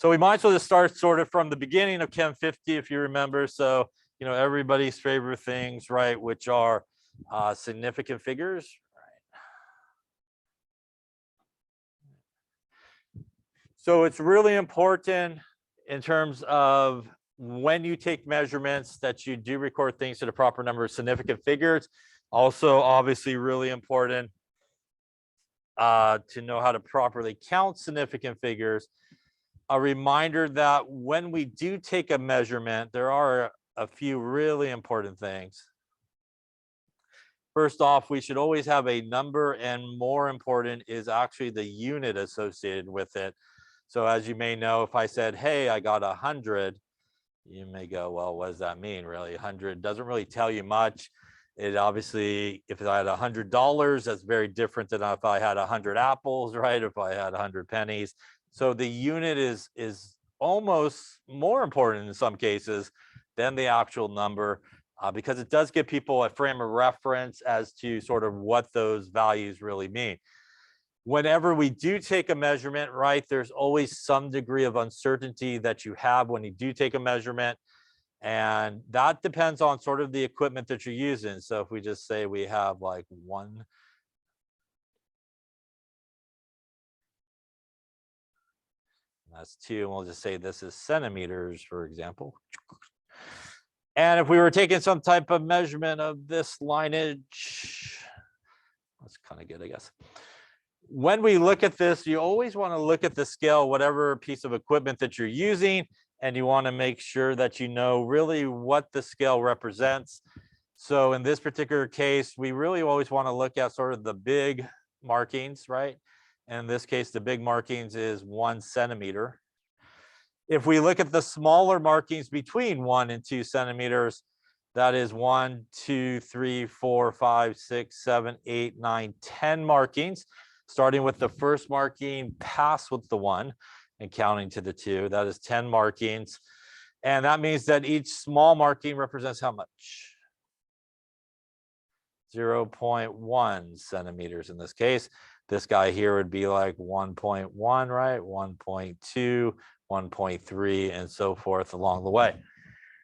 So we might as well just start sort of from the beginning of Chem 50, if you remember. So, you know, everybody's favorite things, right, which are significant figures. So it's really important in terms of when you take measurements that you do record things to the proper number of significant figures. Also, obviously, really important to know how to properly count significant figures. A reminder that when we do take a measurement, there are a few really important things. First off, we should always have a number, and more important is actually the unit associated with it. So as you may know, if I said, hey, I got 100, you may go, well, what does that mean? Really, 100 doesn't really tell you much. It obviously, if I had $100, that's very different than if I had 100 apples, right? If I had 100 pennies. So the unit is almost more important in some cases than the actual number, because it does give people a frame of reference as to sort of what those values really mean. Whenever we do take a measurement, right, there's always some degree of uncertainty that you have when you do take a measurement. And that depends on sort of the equipment that you're using. So if we just say we have like one, that's 2, and we'll just say this is centimeters, for example. And if we were taking some type of measurement of this lineage, that's kind of good, I guess. When we look at this, you always want to look at the scale, whatever piece of equipment that you're using, and you want to make sure that you know really what the scale represents. So in this particular case, we really always want to look at sort of the big markings, right? And in this case, the big markings is 1 centimeter. If we look at the smaller markings between 1 and 2 centimeters, that is 1, 2, 3, 4, 5, 6, 7, 8, 9, 10 markings. Starting with the first marking, pass with the 1 and counting to the 2, that is 10 markings. And that means that each small marking represents how much? 0.1 centimeters in this case. This guy here would be like 1.1, right? 1.2, 1.3, and so forth along the way.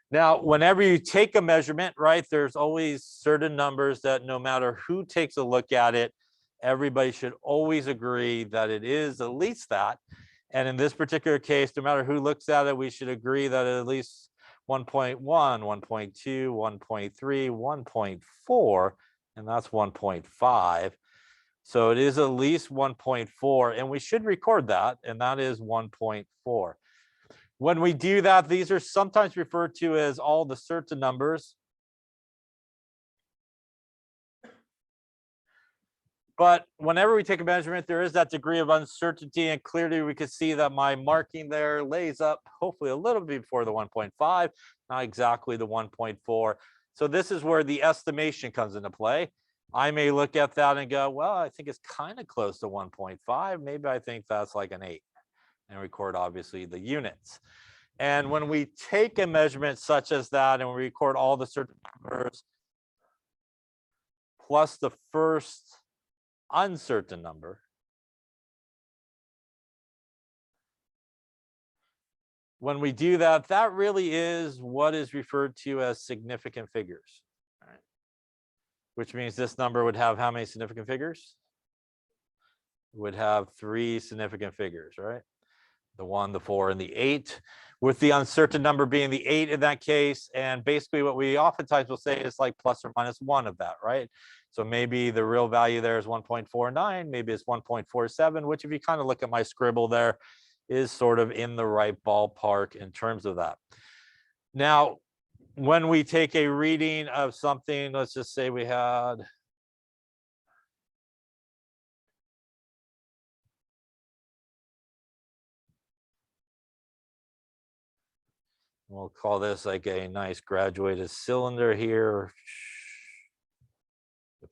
Now, whenever you take a measurement, right, there's always certain numbers that no matter who takes a look at it, everybody should always agree that it is at least that. And in this particular case, no matter who looks at it, we should agree that at least 1.1, 1.2, 1.3, 1.4, and that's 1.5. So it is at least 1.4, and we should record that, and that is 1.4. When we do that, these are sometimes referred to as all the certain numbers. But whenever we take a measurement, there is that degree of uncertainty, and clearly we could see that my marking there lays up hopefully a little bit before the 1.5, not exactly the 1.4. So this is where the estimation comes into play. I may look at that and go, well, I think it's kind of close to 1.5. Maybe I think that's like an 8, and record obviously the units. And when we take a measurement such as that and we record all the certain numbers plus the first uncertain number, when we do that, that really is what is referred to as significant figures, right? Which means this number would have how many significant figures? It would have 3 significant figures, right? The 1, the 4, and the 8, with the uncertain number being the 8 in that case. And basically what we oftentimes will say is like plus or minus 1 of that, right? So maybe the real value there is 1.49, maybe it's 1.47, which if you kind of look at my scribble there is sort of in the right ballpark in terms of that. Now, when we take a reading of something, let's just say we had, we'll call this like a nice graduated cylinder here.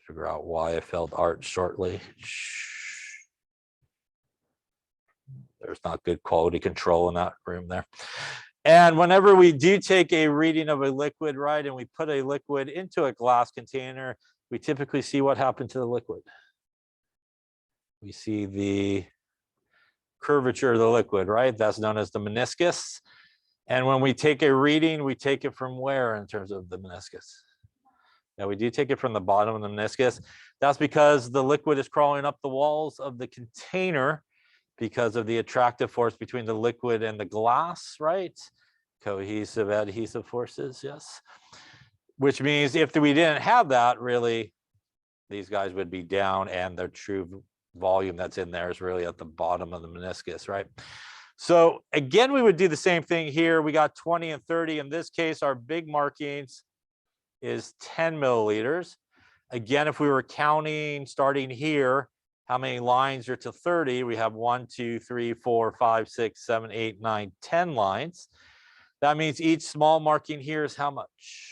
Figure out why I failed art shortly. There's not good quality control in that room there. And whenever we do take a reading of a liquid, right, and we put a liquid into a glass container, we typically see what happened to the liquid. We see the curvature of the liquid, right? That's known as the meniscus. And when we take a reading, we take it from where in terms of the meniscus? Yeah, we do take it from the bottom of the meniscus. That's because the liquid is crawling up the walls of the container because of the attractive force between the liquid and the glass, right? Cohesive, adhesive forces, yes. Which means if we didn't have that, really, these guys would be down and the true volume that's in there is really at the bottom of the meniscus, right? So again, we would do the same thing here. We got 20 and 30. In this case, our big markings is 10 milliliters. Again, if we were counting starting here, how many lines are to 30? We have 1, 2, 3, 4, 5, 6, 7, 8, 9, 10 lines. That means each small marking here is how much?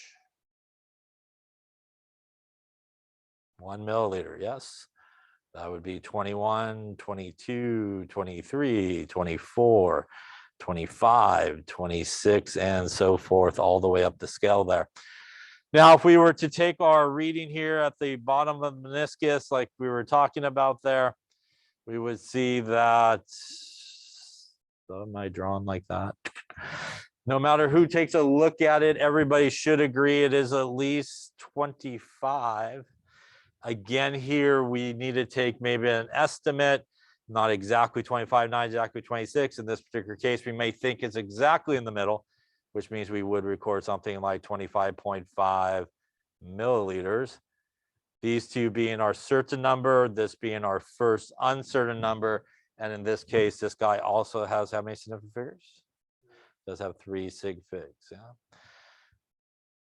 1 milliliter, yes. That would be 21, 22, 23, 24, 25, 26, and so forth, all the way up the scale there. Now, if we were to take our reading here at the bottom of the meniscus, like we were talking about there, we would see that, so am I drawn like that? No matter who takes a look at it, everybody should agree it is at least 25. Again, here we need to take maybe an estimate, not exactly 25, not exactly 26. In this particular case, we may think it's exactly in the middle, which means we would record something like 25.5 milliliters. These two being our certain number, this being our first uncertain number. And in this case, this guy also has how many significant figures? Does have 3 sig figs, yeah?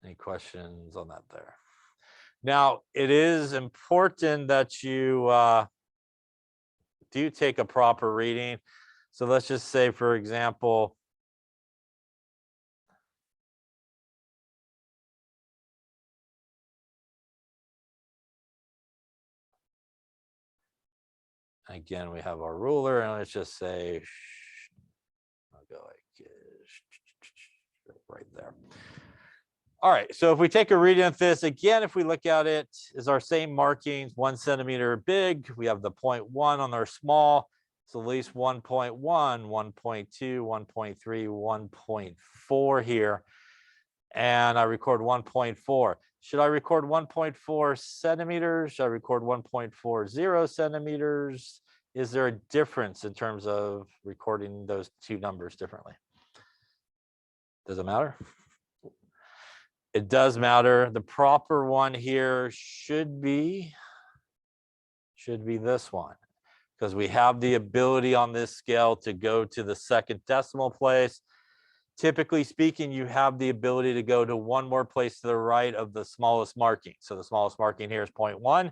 Any questions on that there? Now, it is important that you do take a proper reading. So let's just say, for example, again, we have our ruler, and let's just say, I'll go like right there. All right, so if we take a reading of this, again, if we look at it, is our same markings, 1 centimeter big. We have the 0.1 on our small. So at least 1.1, 1.2, 1.3, 1.4 here. And I record 1.4. Should I record 1.4 centimeters? Should I record 1.40 centimeters? Is there a difference in terms of recording those two numbers differently? Does it matter? It does matter. The proper one here should be this one, because we have the ability on this scale to go to the second decimal place. Typically speaking, you have the ability to go to one more place to the right of the smallest marking. So the smallest marking here is 0.1,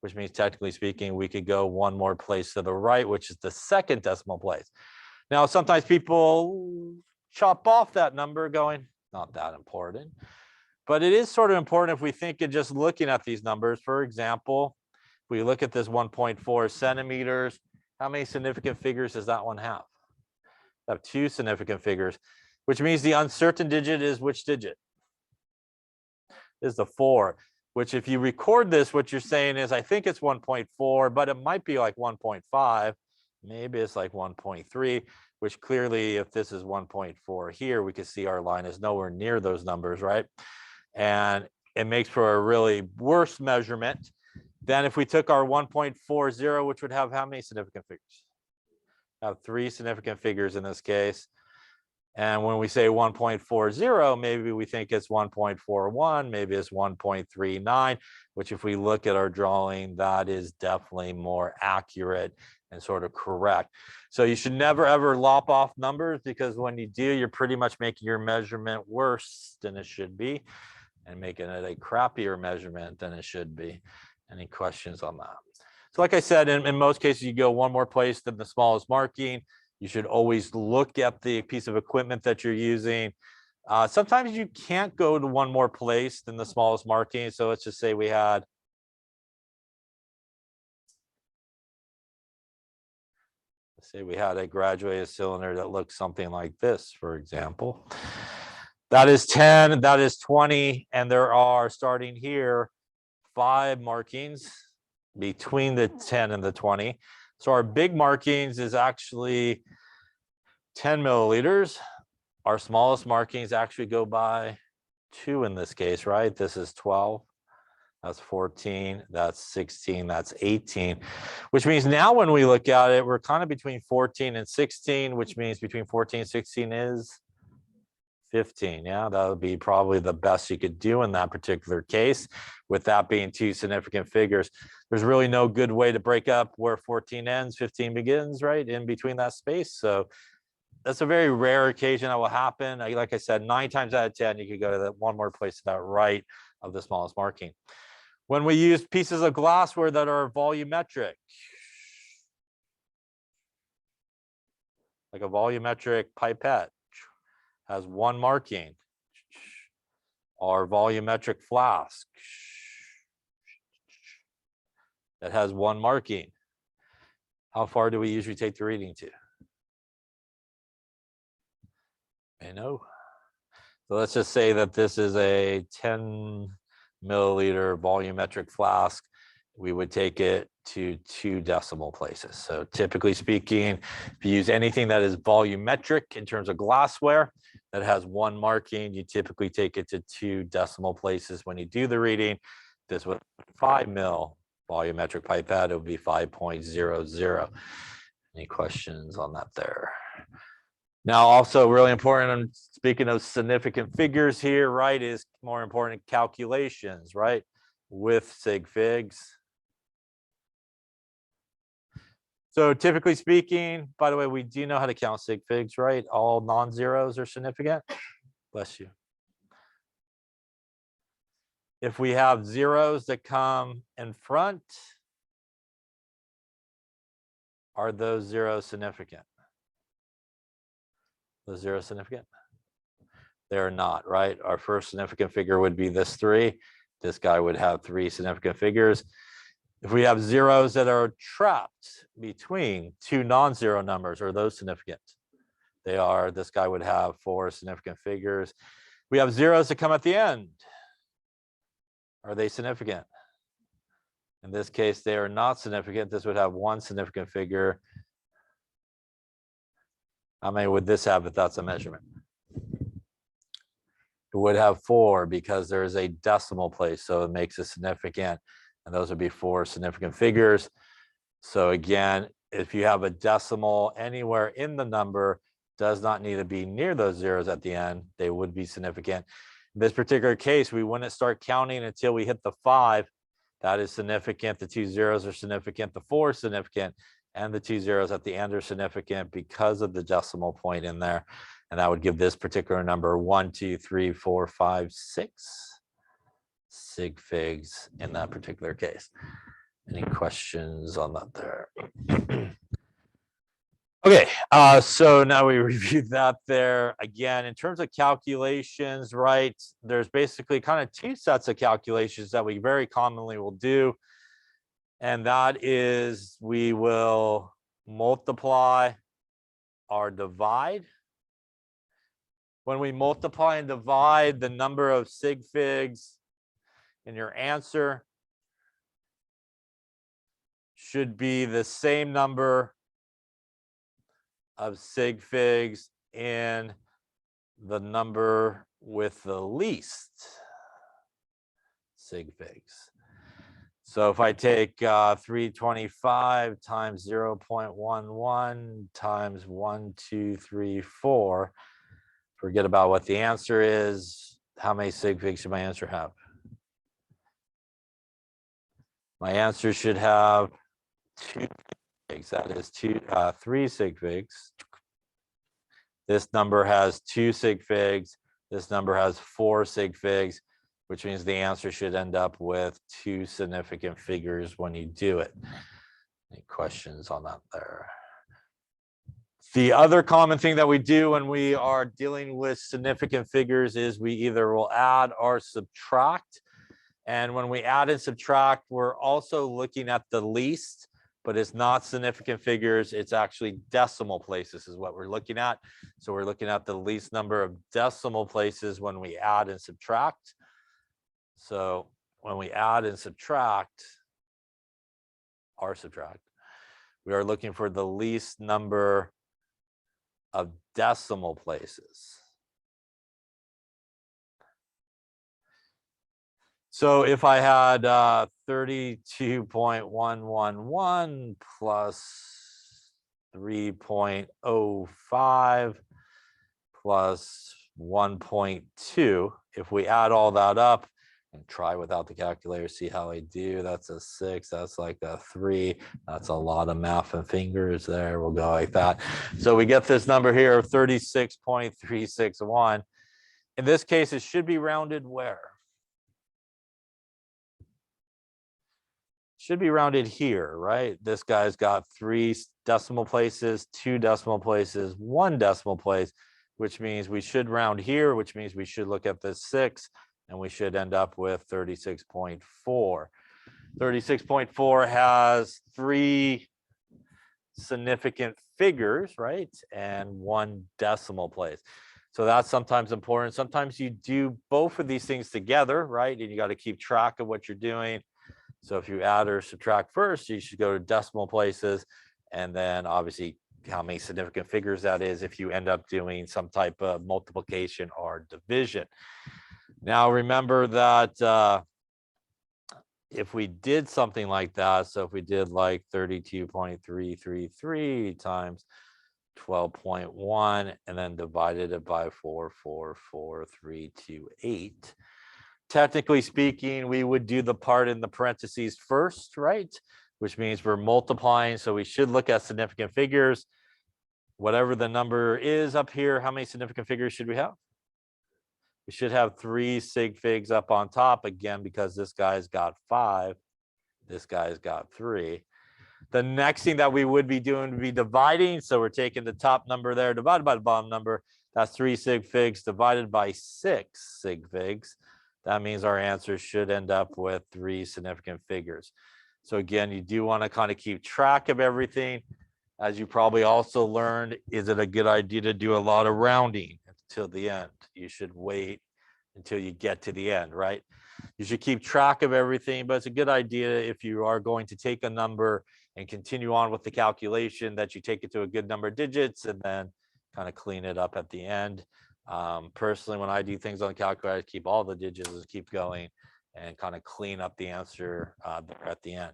which means technically speaking, we could go one more place to the right, which is the second decimal place. Now, sometimes people chop off that number going, not that important. But it is sort of important if we think of just looking at these numbers. For example, if we look at this 1.4 centimeters, how many significant figures does that one have? I have 2 significant figures, which means the uncertain digit is which digit? Is the 4, which if you record this, what you're saying is, I think it's 1.4, but it might be like 1.5. Maybe it's like 1.3, which clearly if this is 1.4 here, we can see our line is nowhere near those numbers, right? And it makes for a really worse measurement than if we took our 1.40, which would have how many significant figures? Have 3 significant figures in this case. And when we say 1.40, maybe we think it's 1.41, maybe it's 1.39, which if we look at our drawing, that is definitely more accurate and sort of correct. So you should never ever lop off numbers, because when you do, you're pretty much making your measurement worse than it should be and making it a crappier measurement than it should be. Any questions on that? So like I said, in most cases, you go one more place than the smallest marking. You should always look at the piece of equipment that you're using. Sometimes you can't go to one more place than the smallest marking. So let's just say we had, a graduated cylinder that looks something like this, for example. That is 10, that is 20, and there are, starting here, 5 markings between the 10 and the 20. So our big markings is actually 10 milliliters. Our smallest markings actually go by 2 in this case, right? This is 12. That's 14, that's 16, that's 18, which means now when we look at it, we're kind of between 14 and 16, which means between 14 and 16 is 15. Yeah, that would be probably the best you could do in that particular case, with that being 2 significant figures. There's really no good way to break up where 14 ends, 15 begins, right? In between that space. So that's a very rare occasion that will happen. Like I said, 9 times out of 10, you could go to that one more place to that right of the smallest marking. When we use pieces of glassware that are volumetric, like a volumetric pipette has 1 marking, or volumetric flask that has 1 marking, how far do we usually take the reading to? I know. So let's just say that this is a 10 milliliter volumetric flask. We would take it to 2 decimal places. So typically speaking, if you use anything that is volumetric in terms of glassware that has 1 marking, you typically take it to 2 decimal places when you do the reading. This was 5 mil volumetric pipette, it would be 5.00. Any questions on that there? Now, also really important, I'm speaking of significant figures here, right, is more important calculations, right, with sig figs. So typically speaking, by the way, we do know how to count sig figs, right? All non-zeros are significant. Bless you. If we have zeros that come in front, are those zeros significant? Those zeros significant? They're not, right? Our first significant figure would be this 3. This guy would have 3 significant figures. If we have zeros that are trapped between 2 non-zero numbers, are those significant? They are. This guy would have 4 significant figures. We have zeros that come at the end. Are they significant? In this case, they are not significant. This would have 1 significant figure. How many would this have if that's a measurement? It would have 4 because there is a decimal place, so it makes it significant. And those would be 4 significant figures. So again, if you have a decimal anywhere in the number, does not need to be near those zeros at the end, they would be significant. In this particular case, we wouldn't start counting until we hit the 5. That is significant. The 2 zeros are significant. The 4 is significant. And the 2 zeros at the end are significant because of the decimal point in there. And that would give this particular number 1, 2, 3, 4, 5, 6 sig figs in that particular case. Any questions on that there? Okay, so now we reviewed that there. Again, in terms of calculations, right, there's basically kind of 2 sets of calculations that we very commonly will do. And that is we will multiply or divide. When we multiply and divide the number of sig figs in your answer should be the same number of sig figs in the number with the least sig figs. So if I take 325 times 0.11 times 1, 2, 3, 4, forget about what the answer is. How many sig figs should my answer have? My answer should have 2 figs. That is 3 sig figs. This number has 2 sig figs. This number has 4 sig figs, which means the answer should end up with 2 significant figures when you do it. Any questions on that there? The other common thing that we do when we are dealing with significant figures is we either will add or subtract. And when we add and subtract, we're also looking at the least, but it's not significant figures. It's actually decimal places is what we're looking at. So we're looking at the least number of decimal places when we add and subtract. So when we add and subtract or subtract, We are looking for the least number of decimal places. So if I had 32.111 plus 3.05 plus 1.2, if we add all that up and try without the calculator, see how I do. That's a 6, that's like a 3. That's a lot of math and fingers there. We'll go like that. So we get this number here of 36.361. In this case, it should be rounded where? Should be rounded here, right? This guy's got 3 decimal places, 2 decimal places, 1 decimal place, which means we should round here, which means we should look at the 6, and we should end up with 36.4. 36.4 has 3 significant figures, right? And 1 decimal place. So that's sometimes important. Sometimes you do both of these things together, right? And you got to keep track of what you're doing. So if you add or subtract first, you should go to decimal places, and then obviously how many significant figures that is if you end up doing some type of multiplication or division. Now remember that if we did something like that, so if we did like 32.333 times 12.1 and then divided it by 4,44328. Technically speaking, we would do the part in the parentheses first, right? Which means we're multiplying. So we should look at significant figures. Whatever the number is up here, how many significant figures should we have? We should have 3 sig figs up on top again, because this guy's got 5. This guy's got 3. The next thing that we would be doing would be dividing. So we're taking the top number there divided by the bottom number. That's 3 sig figs divided by 6 sig figs. That means our answer should end up with 3 significant figures. So again, you do want to kind of keep track of everything. As you probably also learned, is it a good idea to do a lot of rounding until the end? You should wait until you get to the end, right? You should keep track of everything, but it's a good idea if you are going to take a number and continue on with the calculation that you take it to a good number of digits and then kind of clean it up at the end. Personally, when I do things on the calculator, I keep all the digits and keep going and kind of clean up the answer there at the end.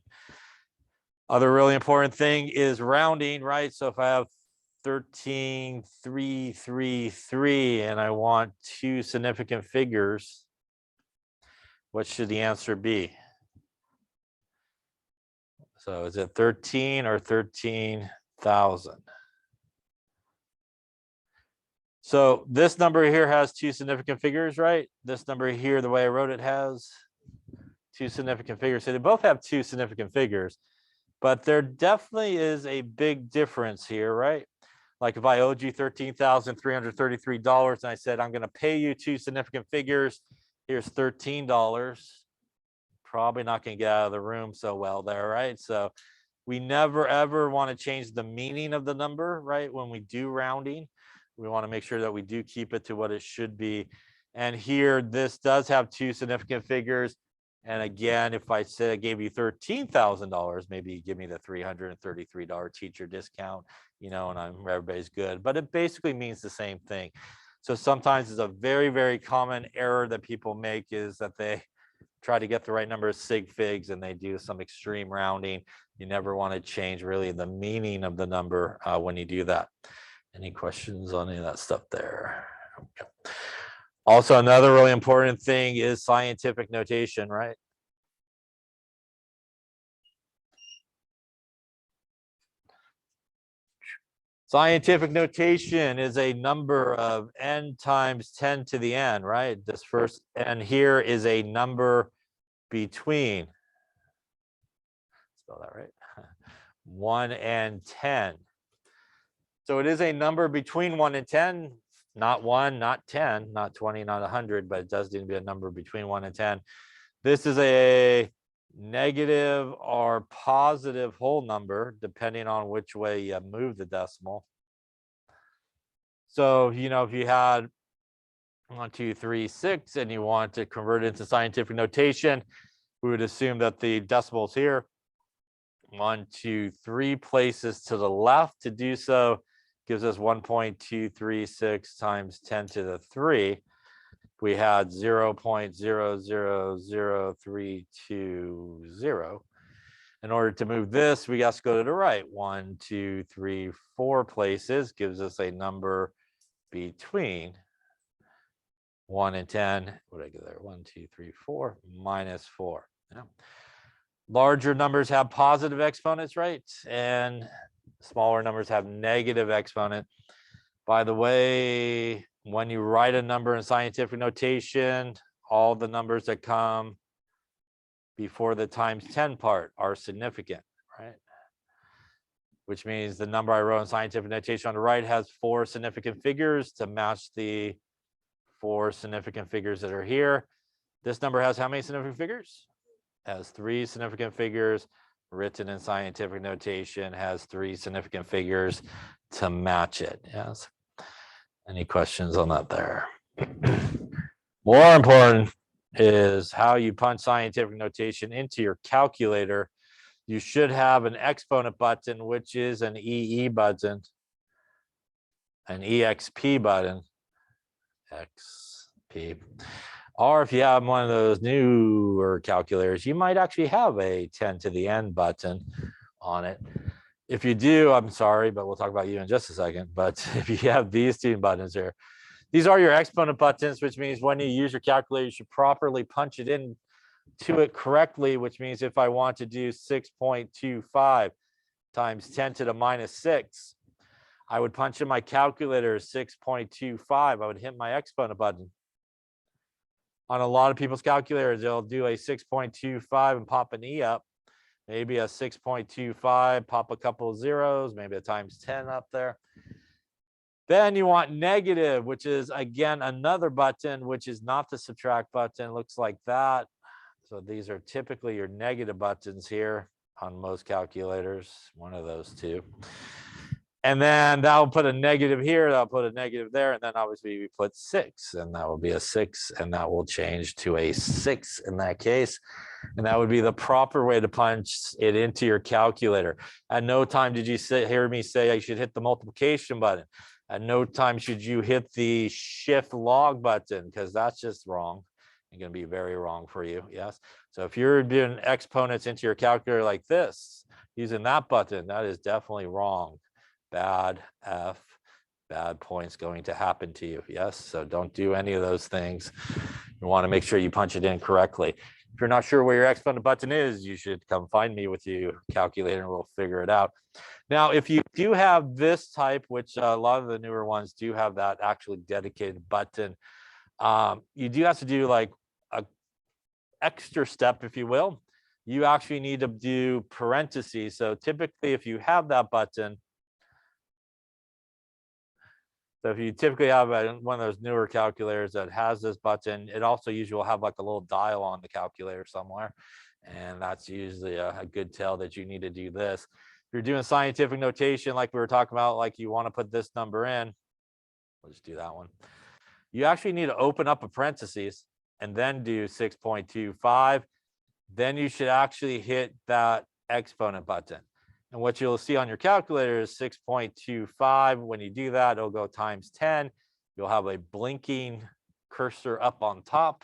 Other really important thing is rounding, right? So if I have 13,333 and I want 2 significant figures, what should the answer be? So is it 13 or 13,000? So this number here has 2 significant figures, right? This number here, the way I wrote it, has 2 significant figures. So they both have 2 significant figures, but there definitely is a big difference here, right? Like if I owed you $13,333 and I said, I'm going to pay you 2 significant figures, here's $13. Probably not going to get out of the room so well there, right? So we never ever want to change the meaning of the number, right? When we do rounding, we want to make sure that we do keep it to what it should be. And here, this does have 2 significant figures. And again, if I said I gave you $13,000, maybe you give me the $333 teacher discount, you know, and everybody's good. But it basically means the same thing. So sometimes it's a very, very common error that people make is that they try to get the right number of sig figs and they do some extreme rounding. You never want to change really the meaning of the number when you do that. Any questions on any of that stuff there? Okay. Also, another really important thing is scientific notation, right? Scientific notation is a number of n times 10 to the n, right? This first n here is a number between, spell that right, 1 and 10. So it is a number between 1 and 10, not 1, not 10, not 20, not 100, but it does need to be a number between 1 and 10. This is a negative or positive whole number, depending on which way you move the decimal. So, you know, if you had 1, 2, 3, 6, and you want to convert it into scientific notation, we would assume that the decimals here 1, 2, 3 places to the left. To do so gives us 1.236 times 10 to the 3. We had 0.000320. In order to move this, we got to go to the right. 1, 2, 3, 4 places gives us a number between 1 and 10. What did I get there? 1, 2, 3, 4 minus 4. Yeah. Larger numbers have positive exponents, right? And smaller numbers have negative exponent. By the way, when you write a number in scientific notation, all the numbers that come before the times 10 part are significant, right? Which means the number I wrote in scientific notation on the right has 4 significant figures to match the 4 significant figures that are here. This number has how many significant figures? Has 3 significant figures. Written in scientific notation has 3 significant figures to match it. Yes. Any questions on that there? More important is how you punch scientific notation into your calculator. You should have an exponent button, which is an EE button, an EXP button, XP. Or if you have one of those newer calculators, you might actually have a 10 to the n button on it. If you do, I'm sorry, but we'll talk about you in just a second. But if you have these 2 buttons here, these are your exponent buttons, which means when you use your calculator, you should properly punch it in to it correctly, which means if I want to do 6.25 times 10 to the minus 6, I would punch in my calculator 6.25. I would hit my exponent button. On a lot of people's calculators, they'll do a 6.25 and pop an E up, maybe a 6.25, pop a couple of zeros, maybe a times 10 up there. Then you want negative, which is again another button, which is not the subtract button. Looks like that. So these are typically your negative buttons here on most calculators, one of those 2. And then that'll put a negative here, that'll put a negative there, and then obviously we put 6, and that will be a 6, and that will change to a 6 in that case. And that would be the proper way to punch it into your calculator. At no time did you hear me say I should hit the multiplication button. At no time should you hit the shift log button, because that's just wrong. It's going to be very wrong for you. Yes. So if you're doing exponents into your calculator like this, using that button, that is definitely wrong. Bad F, bad points going to happen to you. Yes. So don't do any of those things. You want to make sure you punch it in correctly. If you're not sure where your exponent button is, you should come find me with your calculator and we'll figure it out. Now, if you do have this type, which a lot of the newer ones do have that actually dedicated button, you do have to do like a extra step, if you will. You actually need to do parentheses. So typically, if you have that button, so if you typically have one of those newer calculators that has this button, it also usually will have like a little dial on the calculator somewhere. And that's usually a good tell that you need to do this. If you're doing scientific notation, like we were talking about, like you want to put this number in, we'll just do that one. You actually need to open up a parentheses and then do 6.25. Then you should actually hit that exponent button. And what you'll see on your calculator is 6.25. When you do that, it'll go times 10. You'll have a blinking cursor up on top.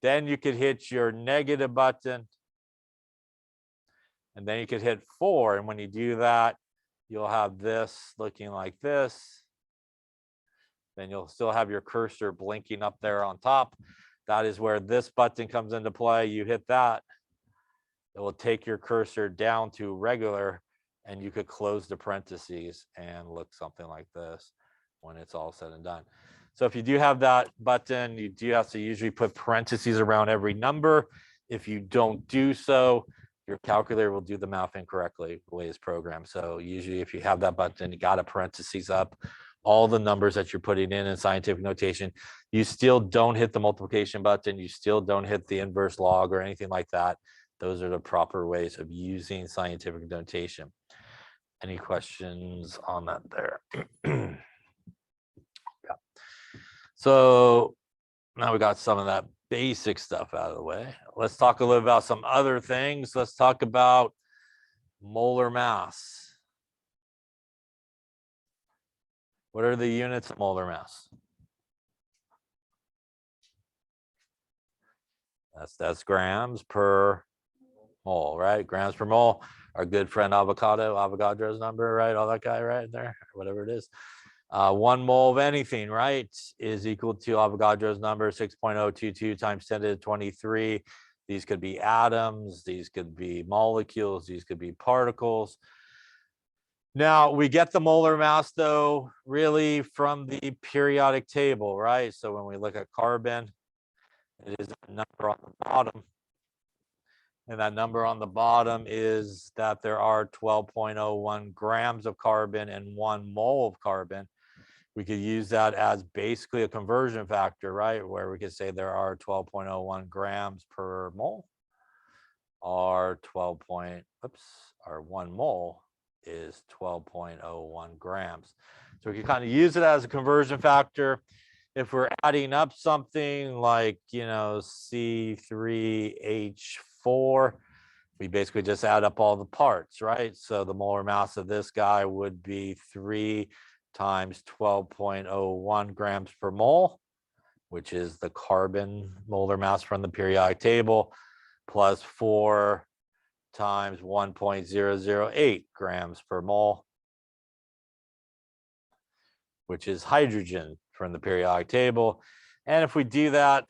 Then you could hit your negative button. And then you could hit 4. And when you do that, you'll have this looking like this. Then you'll still have your cursor blinking up there on top. That is where this button comes into play. You hit that. It will take your cursor down to regular, and you could close the parentheses and look something like this when it's all said and done. So if you do have that button, you do have to usually put parentheses around every number. If you don't do so, your calculator will do the math incorrectly the way it's programmed. So usually if you have that button, you got a parentheses up, all the numbers that you're putting in scientific notation, you still don't hit the multiplication button. You still don't hit the inverse log or anything like that. Those are the proper ways of using scientific notation. Any questions on that there? Yeah. So now we got some of that basic stuff out of the way. Let's talk a little about some other things. Let's talk about molar mass. What are the units of molar mass? That's grams per mole, right? Grams per mole. Our good friend Avogadro's number, right? All that guy right there, whatever it is. 1 mole of anything, right, is equal to Avogadro's number, 6.022 times 10 to the 23. These could be atoms, these could be molecules, these could be particles. Now, we get the molar mass, though, really from the periodic table, right? So when we look at carbon, it is a number on the bottom. And that number on the bottom is that there are 12.01 grams of carbon and 1 mole of carbon. We could use that as basically a conversion factor, right? Where we could say there are 12.01 grams per mole, or 1 mole is 12.01 grams. So we can kind of use it as a conversion factor. If we're adding up something like, C3H4, we basically just add up all the parts, right? So the molar mass of this guy would be 3 times 12.01 grams per mole, which is the carbon molar mass from the periodic table, plus 4 times 1.008 grams per mole, which is hydrogen from the periodic table. And if we do that,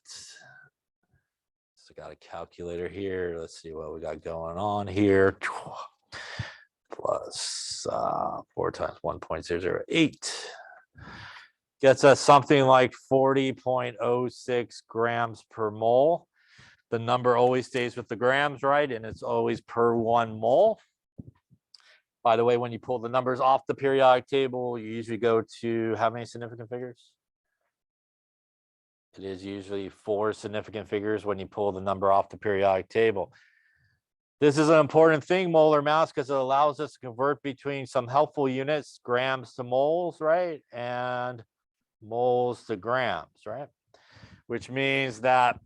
so got a calculator here. Let's see what we got going on here. Plus 4 times 1.008 gets us something like 40.06 grams per mole. The number always stays with the grams, right? And it's always per 1 mole. By the way, when you pull the numbers off the periodic table, you usually go to how many significant figures? It is usually 4 significant figures when you pull the number off the periodic table. This is an important thing, molar mass, because it allows us to convert between some helpful units, grams to moles, right? And moles to grams, right? Which means that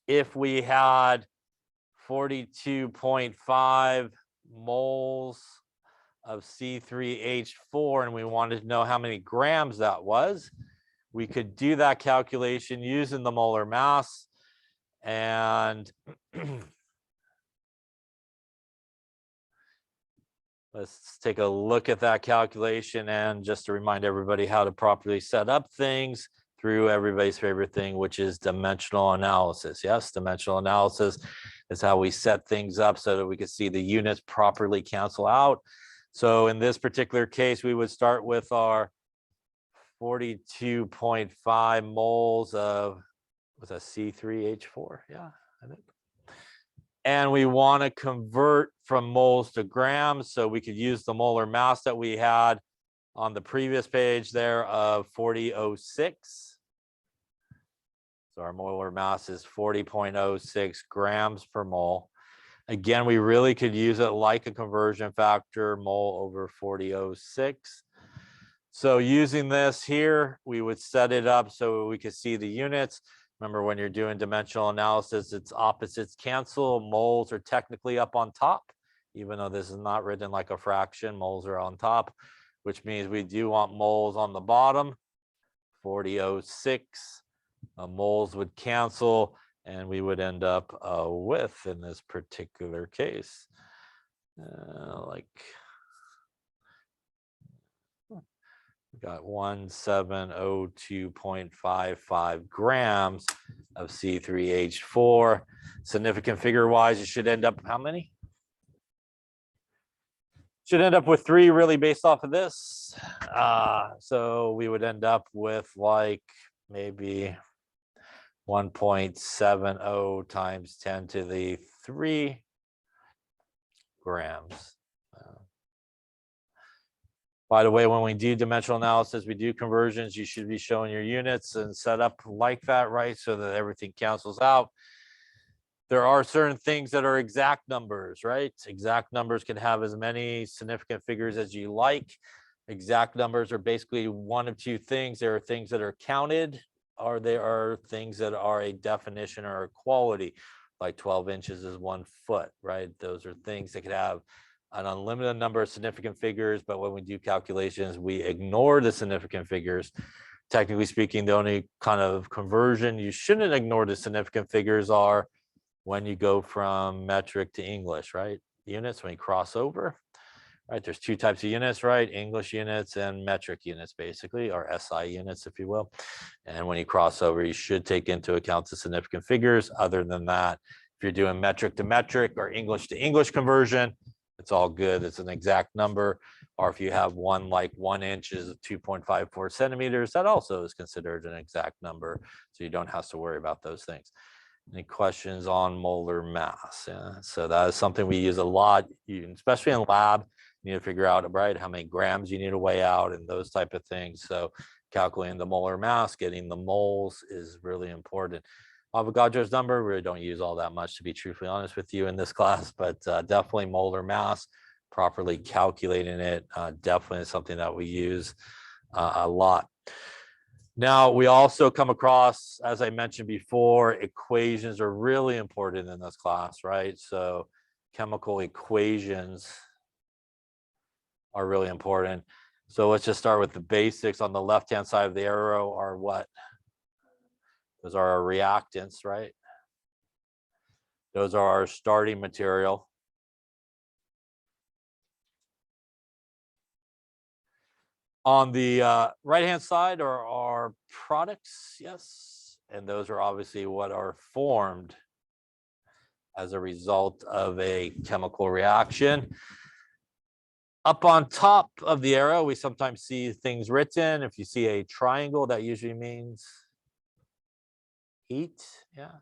if we had 42.5 moles of C3H4 and we wanted to know how many grams that was, we could do that calculation using the molar mass. And let's take a look at that calculation, and just to remind everybody how to properly set up things through everybody's favorite thing, which is dimensional analysis. Yes, dimensional analysis is how we set things up so that we can see the units properly cancel out. So in this particular case, we would start with our 42.5 moles of, was that C3H4? Yeah, I think. And we want to convert from moles to grams, so we could use the molar mass that we had on the previous page there of 4006. So our molar mass is 40.06 grams per mole. Again, we really could use it like a conversion factor, mole over 4006. So using this here, we would set it up so we could see the units. Remember, when you're doing dimensional analysis, it's opposites cancel. Moles are technically up on top, even though this is not written like a fraction. Moles are on top, which means we do want moles on the bottom. 4006, moles would cancel, and we would end up with, in this particular case, like, we got 1702.55 grams of C3H4. Significant figure wise, it should end up how many? Should end up with 3, really, based off of this. So we would end up with like maybe 1.70 times 10 to the 3 grams. By the way, when we do dimensional analysis, we do conversions, you should be showing your units and set up like that, right? So that everything cancels out. There are certain things that are exact numbers, right? Exact numbers can have as many significant figures as you like. Exact numbers are basically one of 2 things. There are things that are counted, or there are things that are a definition or a quality. like 12 inches is 1 foot, right? Those are things that could have an unlimited number of significant figures, but when we do calculations, we ignore the significant figures. Technically speaking, the only kind of conversion you shouldn't ignore the significant figures are when you go from metric to English, right? Units, when you cross over, right? There's 2 types of units, right? English units and metric units, basically, or SI units, if you will. And when you cross over, you should take into account the significant figures. Other than that, if you're doing metric to metric or English to English conversion, it's all good. It's an exact number. Or if you have one like 1 inch is 2.54 centimeters, that also is considered an exact number. So you don't have to worry about those things. Any questions on molar mass? Yeah, so that is something we use a lot, especially in lab. You need to figure out, right, how many grams you need to weigh out and those type of things. So calculating the molar mass, getting the moles is really important. Avogadro's number, we really don't use all that much, to be truthfully honest with you, in this class, but definitely molar mass, properly calculating it, definitely is something that we use a lot. Now, we also come across, as I mentioned before, equations are really important in this class, right? So chemical equations are really important. So let's just start with the basics. On the left-hand side of the arrow are what? Those are our reactants, right? Those are our starting material. On the right-hand side are our products, yes. And those are obviously what are formed as a result of a chemical reaction. Up on top of the arrow, we sometimes see things written. If you see a triangle, that usually means heat, yeah.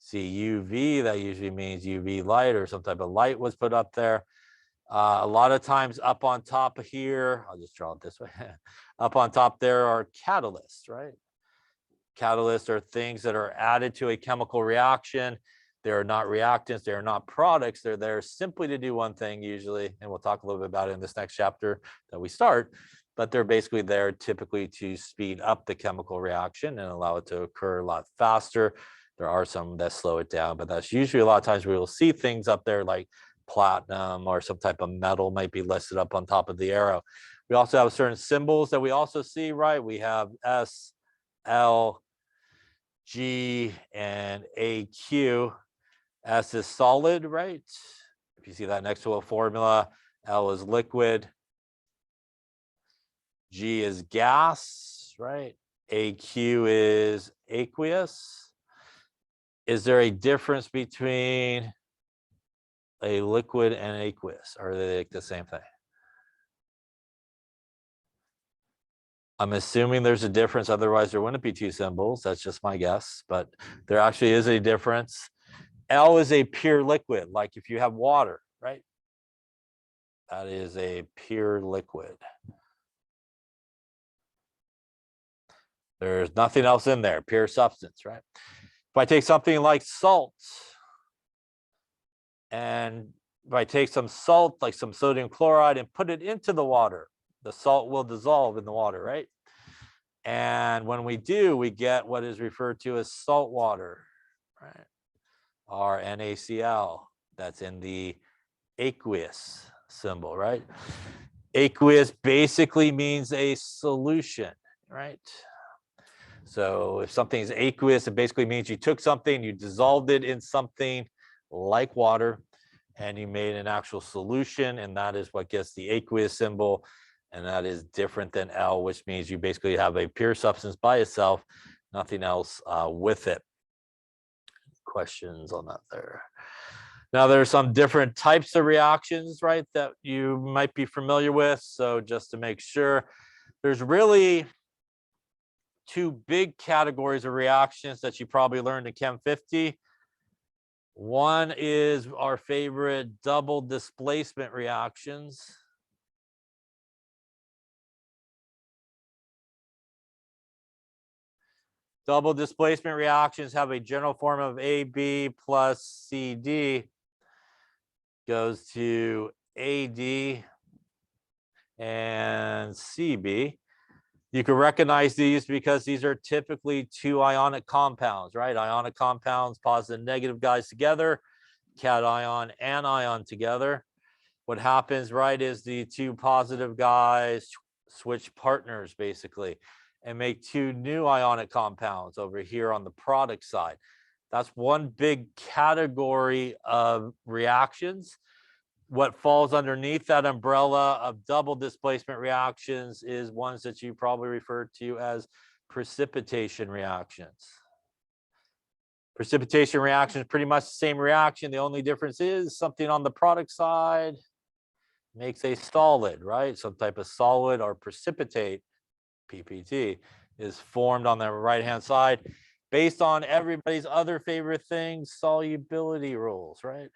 See UV, that usually means UV light or some type of light was put up there. A lot of times up on top of here, I'll just draw it this way. Up on top there are catalysts, right? Catalysts are things that are added to a chemical reaction. They are not reactants, they are not products. They're there simply to do one thing usually, and we'll talk a little bit about it in this next chapter that we start, but they're basically there typically to speed up the chemical reaction and allow it to occur a lot faster. There are some that slow it down, but that's usually a lot of times we will see things up there like platinum or some type of metal might be listed up on top of the arrow. We also have certain symbols that we also see, right? We have S, L, G, and AQ. S is solid, right? If you see that next to a formula, L is liquid, G is gas, right? AQ is aqueous. Is there a difference between a liquid and aqueous? Or are they like the same thing? I'm assuming there's a difference, otherwise there wouldn't be 2 symbols. That's just my guess, but there actually is a difference. L is a pure liquid, like if you have water, right? That is a pure liquid. There's nothing else in there, pure substance, right? If I take something like salt, and if I take some salt, like some sodium chloride, and put it into the water, the salt will dissolve in the water, right? And when we do, we get what is referred to as salt water, right? Or NaCl, that's in the aqueous symbol, right? Aqueous basically means a solution, right? So if something is aqueous, it basically means you took something, you dissolved it in something like water, and you made an actual solution, and that is what gets the aqueous symbol, and that is different than L, which means you basically have a pure substance by itself, nothing else with it. Questions on that there? Now, there are some different types of reactions, right, that you might be familiar with. So just to make sure, there's really 2 big categories of reactions that you probably learned in Chem 50. One is our favorite double displacement reactions. Double displacement reactions have a general form of AB plus CD goes to AD and CB. You can recognize these because these are typically two ionic compounds, right? Ionic compounds, positive and negative guys together, cation, anion together. What happens, right, is the two positive guys switch partners basically and make two new ionic compounds over here on the product side. That's one big category of reactions. What falls underneath that umbrella of double displacement reactions is ones that you probably refer to as precipitation reactions. Precipitation reaction is pretty much the same reaction. The only difference is something on the product side makes a solid, right? Some type of solid or precipitate, PPT, is formed on the right-hand side based on everybody's other favorite things, solubility rules, right?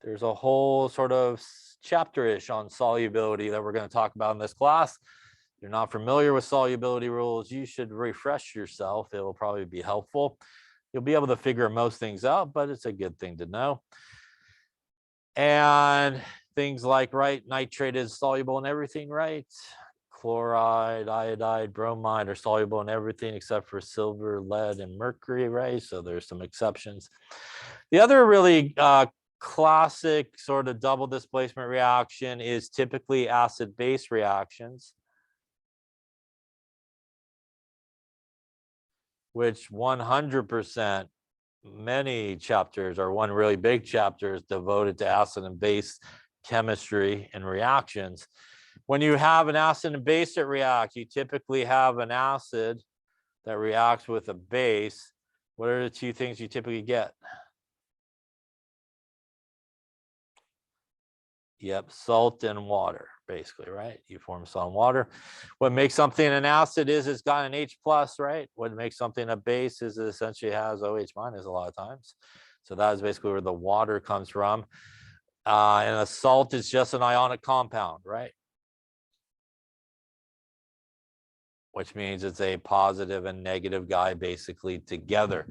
There's a whole sort of chapter-ish on solubility that we're going to talk about in this class. If you're not familiar with solubility rules, you should refresh yourself. It will probably be helpful. You'll be able to figure most things out, but it's a good thing to know. And things like, right, nitrate is soluble in everything, right? Chloride, iodide, bromide are soluble in everything except for silver, lead, and mercury, right? So there's some exceptions. The other really classic sort of double displacement reaction is typically acid-base reactions, which 100%, many chapters or one really big chapter is devoted to acid and base chemistry and reactions. When you have an acid and base that react, you typically have an acid that reacts with a base. What are the two things you typically get? Yep, salt and water, basically, right? You form salt and water. What makes something an acid is it's got an H plus, right? What makes something a base is it essentially has OH minus a lot of times. So that is basically where the water comes from. And a salt is just an ionic compound, right? Which means it's a positive and negative guy basically together.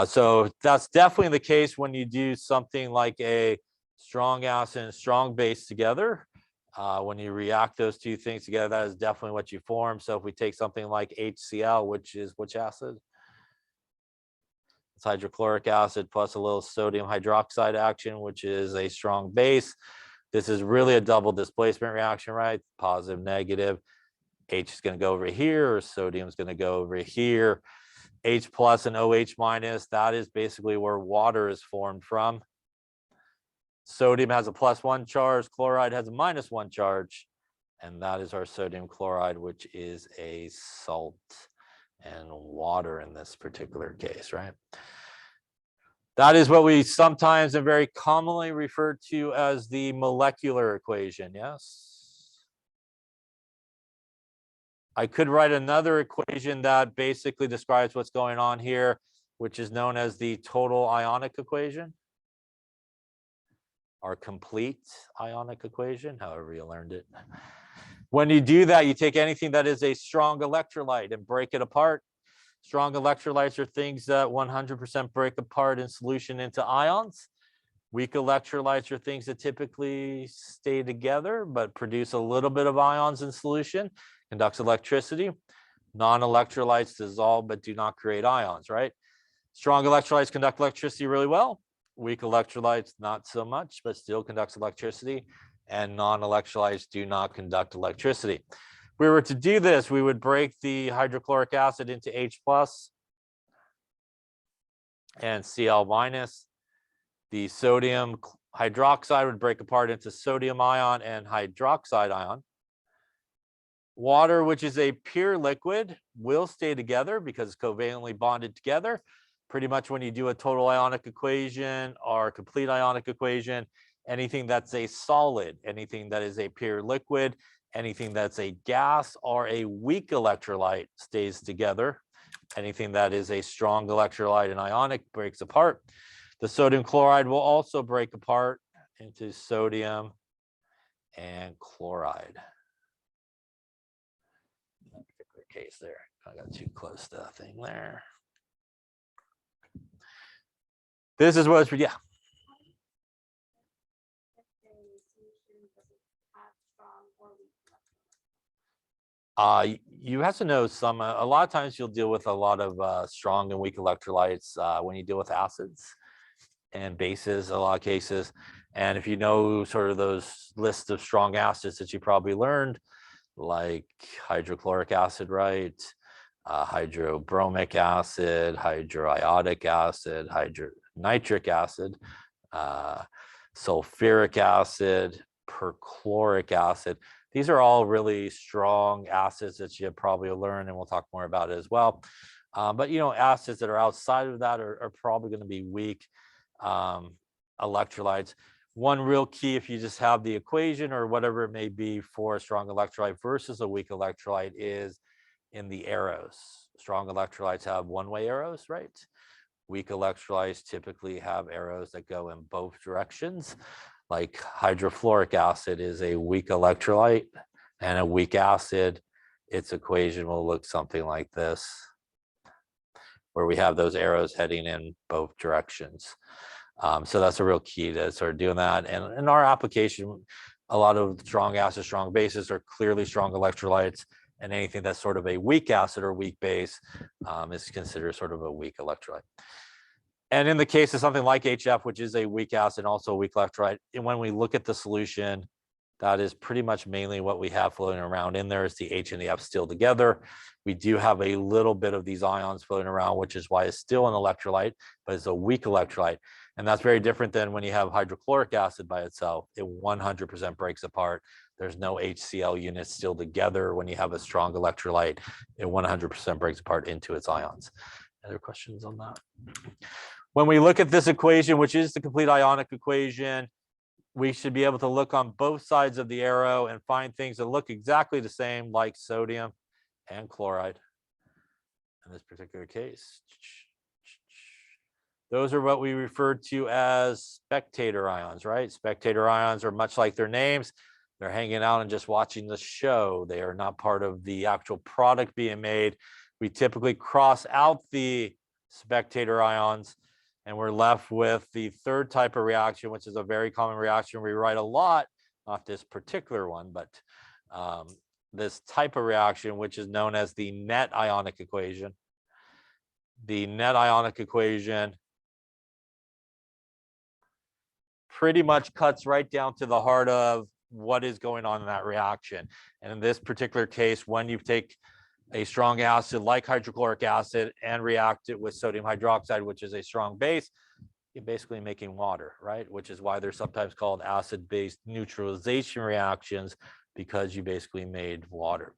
So that's definitely the case when you do something like a strong acid and strong base together. When you react those two things together, that is definitely what you form. So if we take something like HCl, which is which acid? It's hydrochloric acid plus a little sodium hydroxide action, which is a strong base. This is really a double displacement reaction, right? Positive, negative. H is going to go over here, or sodium is going to go over here. H plus and OH minus, that is basically where water is formed from. Sodium has a +1 charge, chloride has a -1 charge, and that is our sodium chloride, which is a salt and water in this particular case, right? That is what we sometimes and very commonly refer to as the molecular equation, yes? I could write another equation that basically describes what's going on here, which is known as the total ionic equation, or complete ionic equation, however you learned it. When you do that, you take anything that is a strong electrolyte and break it apart. Strong electrolytes are things that 100% break apart in solution into ions. Weak electrolytes are things that typically stay together but produce a little bit of ions in solution, conducts electricity. Non-electrolytes dissolve but do not create ions, right? Strong electrolytes conduct electricity really well. Weak electrolytes, not so much, but still conducts electricity. And non-electrolytes do not conduct electricity. If we were to do this, we would break the hydrochloric acid into H plus and Cl minus. The sodium hydroxide would break apart into sodium ion and hydroxide ion. Water, which is a pure liquid, will stay together because it's covalently bonded together. Pretty much when you do a total ionic equation or a complete ionic equation, anything that's a solid, anything that is a pure liquid, anything that's a gas or a weak electrolyte stays together. Anything that is a strong electrolyte and ionic breaks apart. The sodium chloride will also break apart into sodium and chloride. In that particular case there, I got too close to that thing there. This is what it's, yeah. You have to know some, a lot of times you'll deal with a lot of strong and weak electrolytes when you deal with acids and bases, a lot of cases. And if you know sort of those lists of strong acids that you probably learned, like hydrochloric acid, right? Hydrobromic acid, hydroiodic acid, hydronitric acid, sulfuric acid, perchloric acid. These are all really strong acids that you probably learned, and we'll talk more about it as well. But you know, acids that are outside of that are probably going to be weak electrolytes. One real key, if you just have the equation or whatever it may be for a strong electrolyte versus a weak electrolyte, is in the arrows. Strong electrolytes have one-way arrows, right? Weak electrolytes typically have arrows that go in both directions. Like hydrofluoric acid is a weak electrolyte, and a weak acid, its equation will look something like this, where we have those arrows heading in both directions. So that's a real key to sort of doing that. And in our application, a lot of strong acids, strong bases are clearly strong electrolytes, and anything that's sort of a weak acid or weak base is considered sort of a weak electrolyte. And in the case of something like HF, which is a weak acid, also a weak electrolyte, and when we look at the solution, that is pretty much mainly what we have floating around in there is the H and the F still together. We do have a little bit of these ions floating around, which is why it's still an electrolyte, but it's a weak electrolyte. And that's very different than when you have hydrochloric acid by itself. It 100% breaks apart. There's no HCl units still together. When you have a strong electrolyte, it 100% breaks apart into its ions. Other questions on that? When we look at this equation, which is the complete ionic equation, we should be able to look on both sides of the arrow and find things that look exactly the same, like sodium and chloride in this particular case. Those are what we refer to as spectator ions, right? Spectator ions are much like their names. They're hanging out and just watching the show. They are not part of the actual product being made. We typically cross out the spectator ions, and we're left with the third type of reaction, which is a very common reaction we write a lot, not this particular one, but this type of reaction, which is known as the net ionic equation. The net ionic equation pretty much cuts right down to the heart of what is going on in that reaction. And in this particular case, when you take a strong acid like hydrochloric acid and react it with sodium hydroxide, which is a strong base, you're basically making water, right? Which is why they're sometimes called acid-base neutralization reactions, because you basically made water.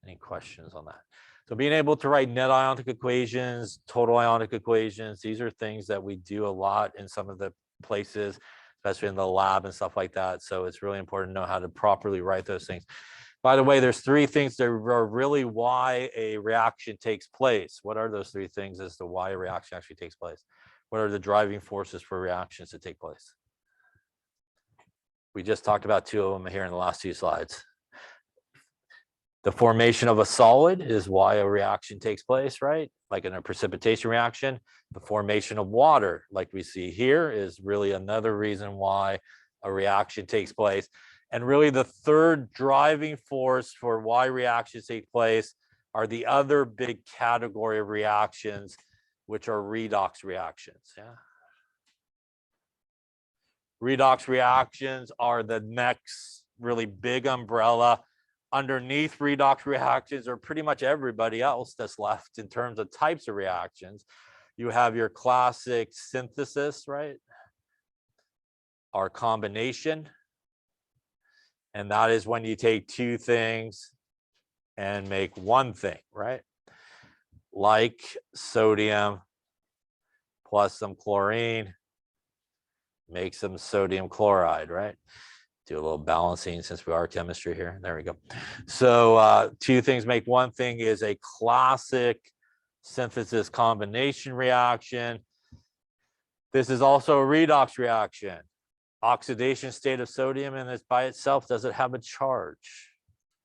Any questions on that? So being able to write net ionic equations, total ionic equations, these are things that we do a lot in some of the places, especially in the lab and stuff like that. So it's really important to know how to properly write those things. By the way, there's three things that are really why a reaction takes place. What are those three things as to why a reaction actually takes place? What are the driving forces for reactions to take place? We just talked about two of them here in the last two slides. The formation of a solid is why a reaction takes place, right? Like in a precipitation reaction. The formation of water, like we see here, is really another reason why a reaction takes place. And really the third driving force for why reactions take place are the other big category of reactions, which are redox reactions. Yeah. Redox reactions are the next really big umbrella. Underneath redox reactions are pretty much everybody else that's left in terms of types of reactions. You have your classic synthesis, right? Our combination. And that is when you take two things and make one thing, right? Like sodium plus some chlorine, make some sodium chloride, right? Do a little balancing since we are chemistry here. There we go. So two things make one thing is a classic synthesis combination reaction. This is also a redox reaction. Oxidation state of sodium, and it's by itself, does it have a charge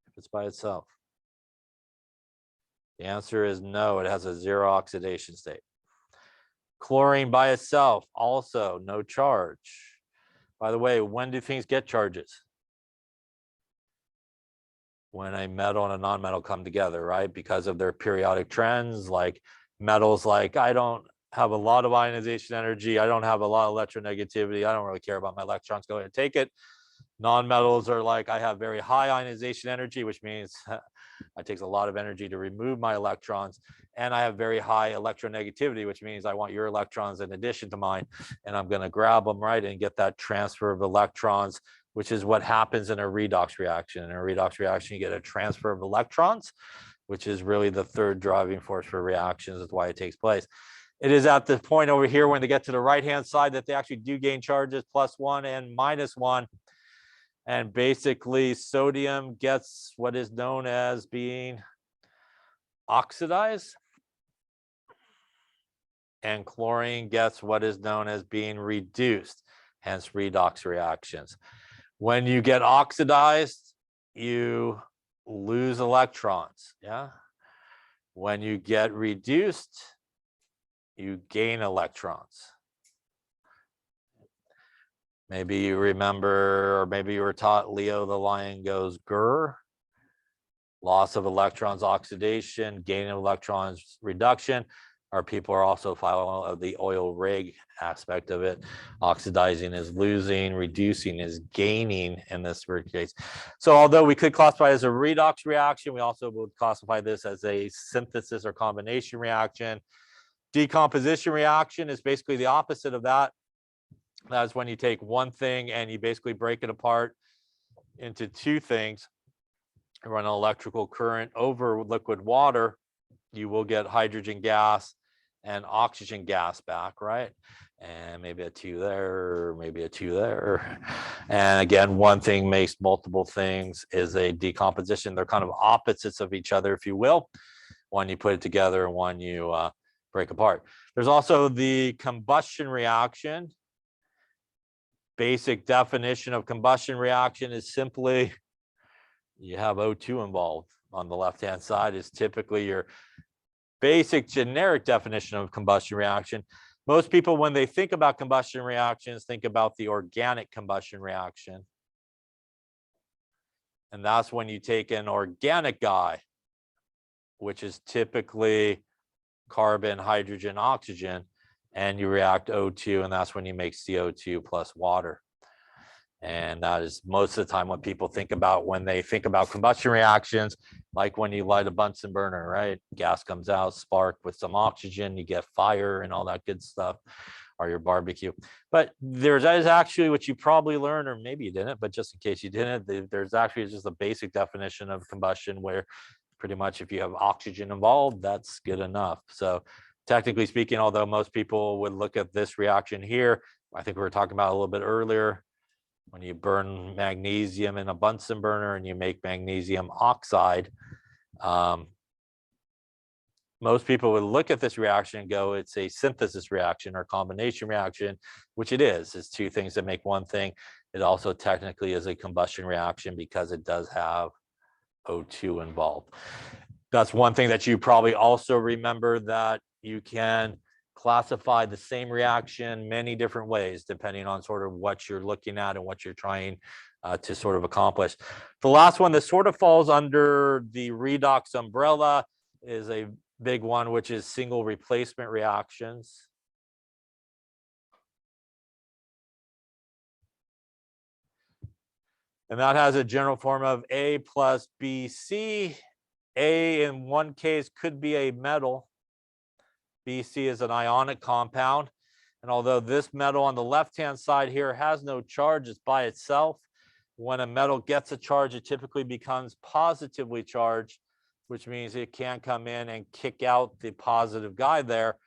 if it's by itself? The answer is no, it has a zero oxidation state. Chlorine by itself, also no charge. By the way, when do things get charges? when a metal and a non-metal come together, right? Because of their periodic trends, like metals, like I don't have a lot of ionization energy. I don't have a lot of electronegativity. I don't really care about my electrons. Go ahead and take it. Non-metals are like I have very high ionization energy, which means it takes a lot of energy to remove my electrons. And I have very high electronegativity, which means I want your electrons in addition to mine. And I'm going to grab them, right, and get that transfer of electrons, which is what happens in a redox reaction. In a redox reaction, you get a transfer of electrons, which is really the third driving force for reactions. That's why it takes place. It is at the point over here when they get to the right-hand side that they actually do gain charges +1 and -1. And basically, sodium gets what is known as being oxidized. And chlorine gets what is known as being reduced, hence redox reactions. When you get oxidized, you lose electrons. Yeah. When you get reduced, you gain electrons. Maybe you remember, or maybe you were taught Leo the lion goes grr. Loss of electrons, oxidation, gain of electrons, reduction. Our people are also following the oil rig aspect of it. Oxidizing is losing, reducing is gaining in this case. So although we could classify it as a redox reaction, we also would classify this as a synthesis or combination reaction. Decomposition reaction is basically the opposite of that. That's when you take one thing and you basically break it apart into two things. Run an electrical current over liquid water, you will get hydrogen gas and oxygen gas back, right? And maybe a 2 there, maybe a 2 there. And again, one thing makes multiple things is a decomposition. They're kind of opposites of each other, if you will. One you put it together and one you break apart. There's also the combustion reaction. Basic definition of combustion reaction is simply you have O2 involved. On the left-hand side is typically your basic generic definition of combustion reaction. Most people, when they think about combustion reactions, think about the organic combustion reaction. And that's when you take an organic guy, which is typically carbon, hydrogen, oxygen, and you react O2, and that's when you make CO2 plus water. And that is most of the time what people think about when they think about combustion reactions, like when you light a Bunsen burner, right? Gas comes out, spark with some oxygen, you get fire and all that good stuff, or your barbecue. But there's actually what you probably learned, or maybe you didn't, but just in case you didn't, there's actually just a basic definition of combustion where pretty much if you have oxygen involved, that's good enough. So technically speaking, although most people would look at this reaction here, I think we were talking about a little bit earlier, when you burn magnesium in a Bunsen burner and you make magnesium oxide, most people would look at this reaction and go, it's a synthesis reaction or combination reaction, which it is. It's two things that make one thing. It also technically is a combustion reaction because it does have O2 involved. That's one thing that you probably also remember, that you can classify the same reaction many different ways depending on sort of what you're looking at and what you're trying to sort of accomplish. The last one that sort of falls under the redox umbrella is a big one, which is single replacement reactions. And that has a general form of A plus BC. A in one case could be a metal. BC is an ionic compound. And although this metal on the left-hand side here has no charge, it's by itself. When a metal gets a charge, it typically becomes positively charged, which means it can come in and kick out the positive guy there,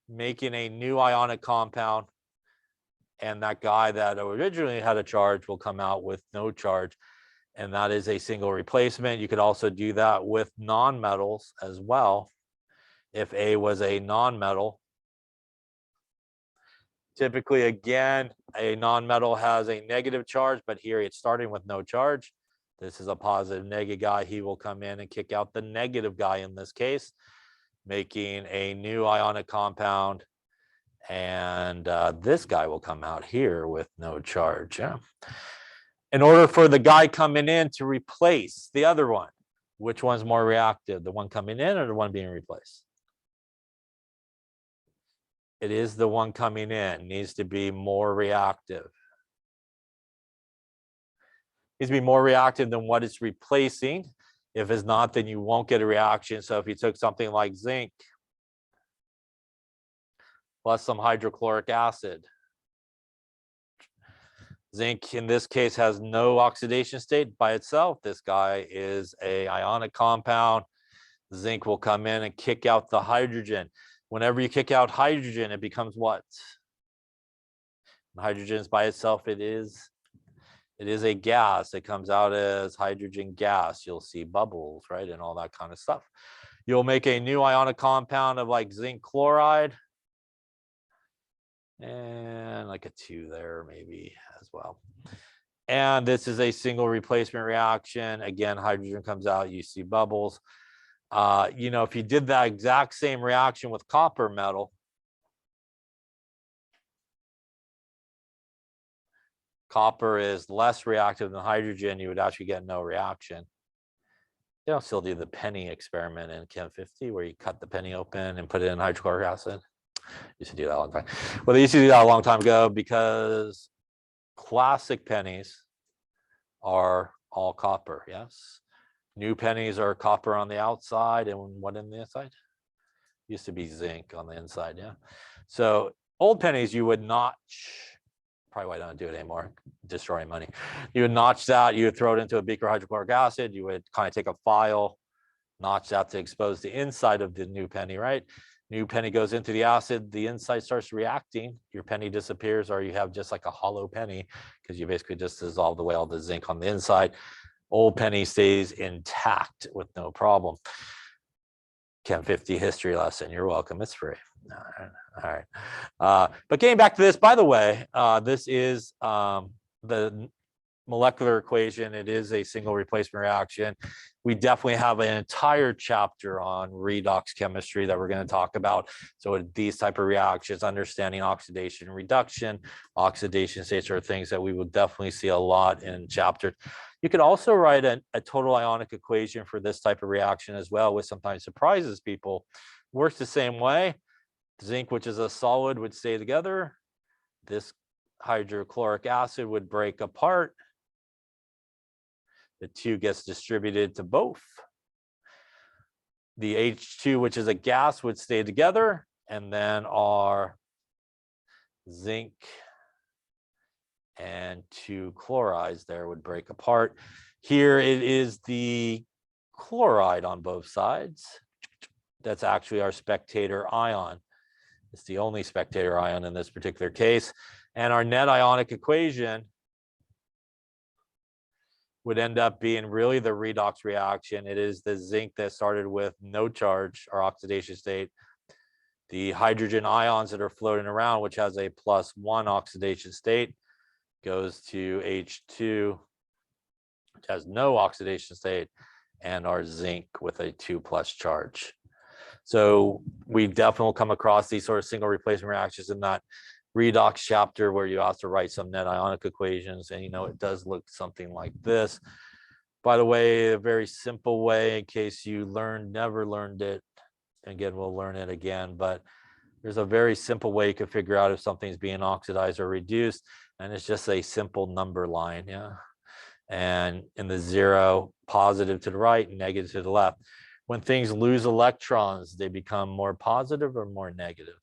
making a new ionic compound. And that guy that originally had a charge will come out with no charge. And that is a single replacement. You could also do that with nonmetals as well. If A was a nonmetal, typically, again, a nonmetal has a negative charge, but here it's starting with no charge. This is a positive negative guy. He will come in and kick out the negative guy in this case, making a new ionic compound. And this guy will come out here with no charge. Yeah. In order for the guy coming in to replace the other one, Which one's more reactive, the one coming in or the one being replaced? It is the one coming in, needs to be more reactive. Needs to be more reactive than what it's replacing. If it's not, then you won't get a reaction. So if you took something like zinc plus some hydrochloric acid, zinc in this case has no oxidation state by itself. This guy is a ionic compound. Zinc will come in and kick out the hydrogen. Whenever you kick out hydrogen, it becomes what? Hydrogen is by itself, it is a gas. It comes out as hydrogen gas. You'll see bubbles, right? And all that kind of stuff. You'll make a new ionic compound of like zinc chloride. And like a 2 there maybe as well. And this is a single replacement reaction. Again, hydrogen comes out, you see bubbles. You know, if you did that exact same reaction with copper metal, copper is less reactive than hydrogen, you would actually get no reaction. They don't still do the penny experiment in Chem 50 where you cut the penny open and put it in hydrochloric acid. Used to do that a long time. Well, they used to do that a long time ago because classic pennies are all copper. Yes. New pennies are copper on the outside and what in the inside? Used to be zinc on the inside. Yeah. So old pennies, you would notch. Probably why I don't do it anymore, destroying money. You would notch that, you would throw it into a beaker of hydrochloric acid, you would kind of take a file, notch that to expose the inside of the new penny, right? New penny goes into the acid, the inside starts reacting, your penny disappears, or you have just like a hollow penny because you basically just dissolved away all the zinc on the inside. Old penny stays intact with no problem. Chem 50 history lesson, you're welcome, it's free. All right. But getting back to this, by the way, this is the molecular equation. It is a single replacement reaction. We definitely have an entire chapter on redox chemistry that we're going to talk about. So these type of reactions, understanding oxidation and reduction, oxidation states are things that we will definitely see a lot in chapters. You could also write a total ionic equation for this type of reaction as well, which sometimes surprises people. Works the same way. Zinc, which is a solid, would stay together. This hydrochloric acid would break apart. The 2 gets distributed to both. The H2, which is a gas, would stay together. And then our zinc and 2 chlorides there would break apart. Here it is the chloride on both sides. That's actually our spectator ion. It's the only spectator ion in this particular case. And our net ionic equation would end up being really the redox reaction. It is the zinc that started with no charge or oxidation state. The hydrogen ions that are floating around, which has a +1 oxidation state, goes to H2, which has no oxidation state, and our zinc with a 2+ charge. So we definitely will come across these sort of single replacement reactions in that redox chapter where you have to write some net ionic equations, and you know it does look something like this. By the way, a very simple way in case you never learned it. Again, we'll learn it again, but there's a very simple way you can figure out if something's being oxidized or reduced, and it's just a simple number line. Yeah. And in the 0, positive to the right, negative to the left. When things lose electrons, they become more positive or more negative?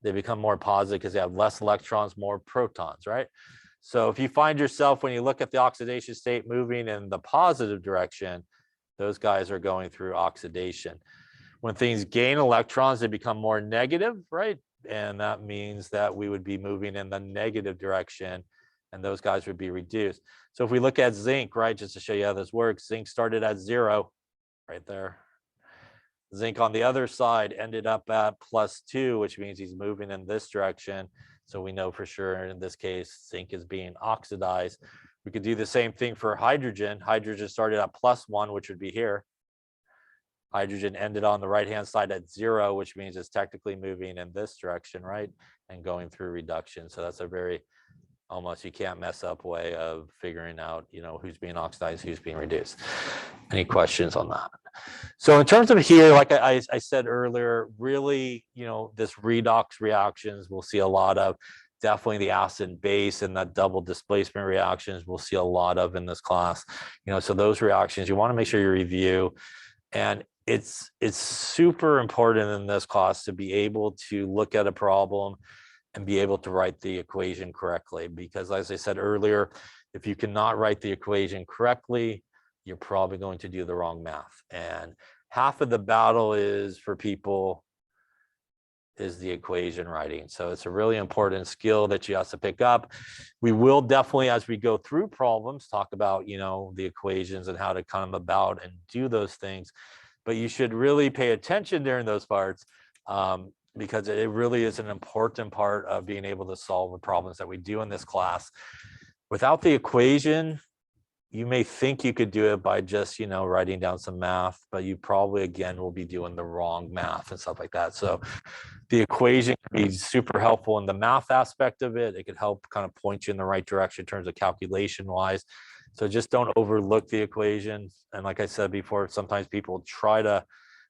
They become more positive because they have less electrons, more protons, right? So if you find yourself, when you look at the oxidation state moving in the positive direction, those guys are going through oxidation. When things gain electrons, they become more negative, right? And that means that we would be moving in the negative direction, and those guys would be reduced. So if we look at zinc, right, just to show you how this works, zinc started at 0 right there. Zinc on the other side ended up at +2, which means he's moving in this direction. So we know for sure in this case, zinc is being oxidized. We could do the same thing for hydrogen. Hydrogen started at +1, which would be here. Hydrogen ended on the right-hand side at 0, which means it's technically moving in this direction, right? And going through reduction. So that's a very Almost you can't mess up way of figuring out, you know, who's being oxidized, who's being reduced. Any questions on that? So in terms of here, like I said earlier, really, you know, this redox reactions we'll see a lot of. Definitely the acid and base and that double displacement reactions we'll see a lot of in this class. You know, so those reactions you want to make sure you review. And it's super important in this class to be able to look at a problem and be able to write the equation correctly. Because as I said earlier, if you cannot write the equation correctly, you're probably going to do the wrong math. And half of the battle is for people is the equation writing. So it's a really important skill that you have to pick up. We will definitely, as we go through problems, talk about, you know, the equations and how to come about and do those things. But you should really pay attention during those parts because it really is an important part of being able to solve the problems that we do in this class. Without the equation, you may think you could do it by just, you know, writing down some math, but you probably, again, will be doing the wrong math and stuff like that. So the equation can be super helpful in the math aspect of it. It could help kind of point you in the right direction in terms of calculation wise. So just don't overlook the equation. And like I said before, sometimes people try to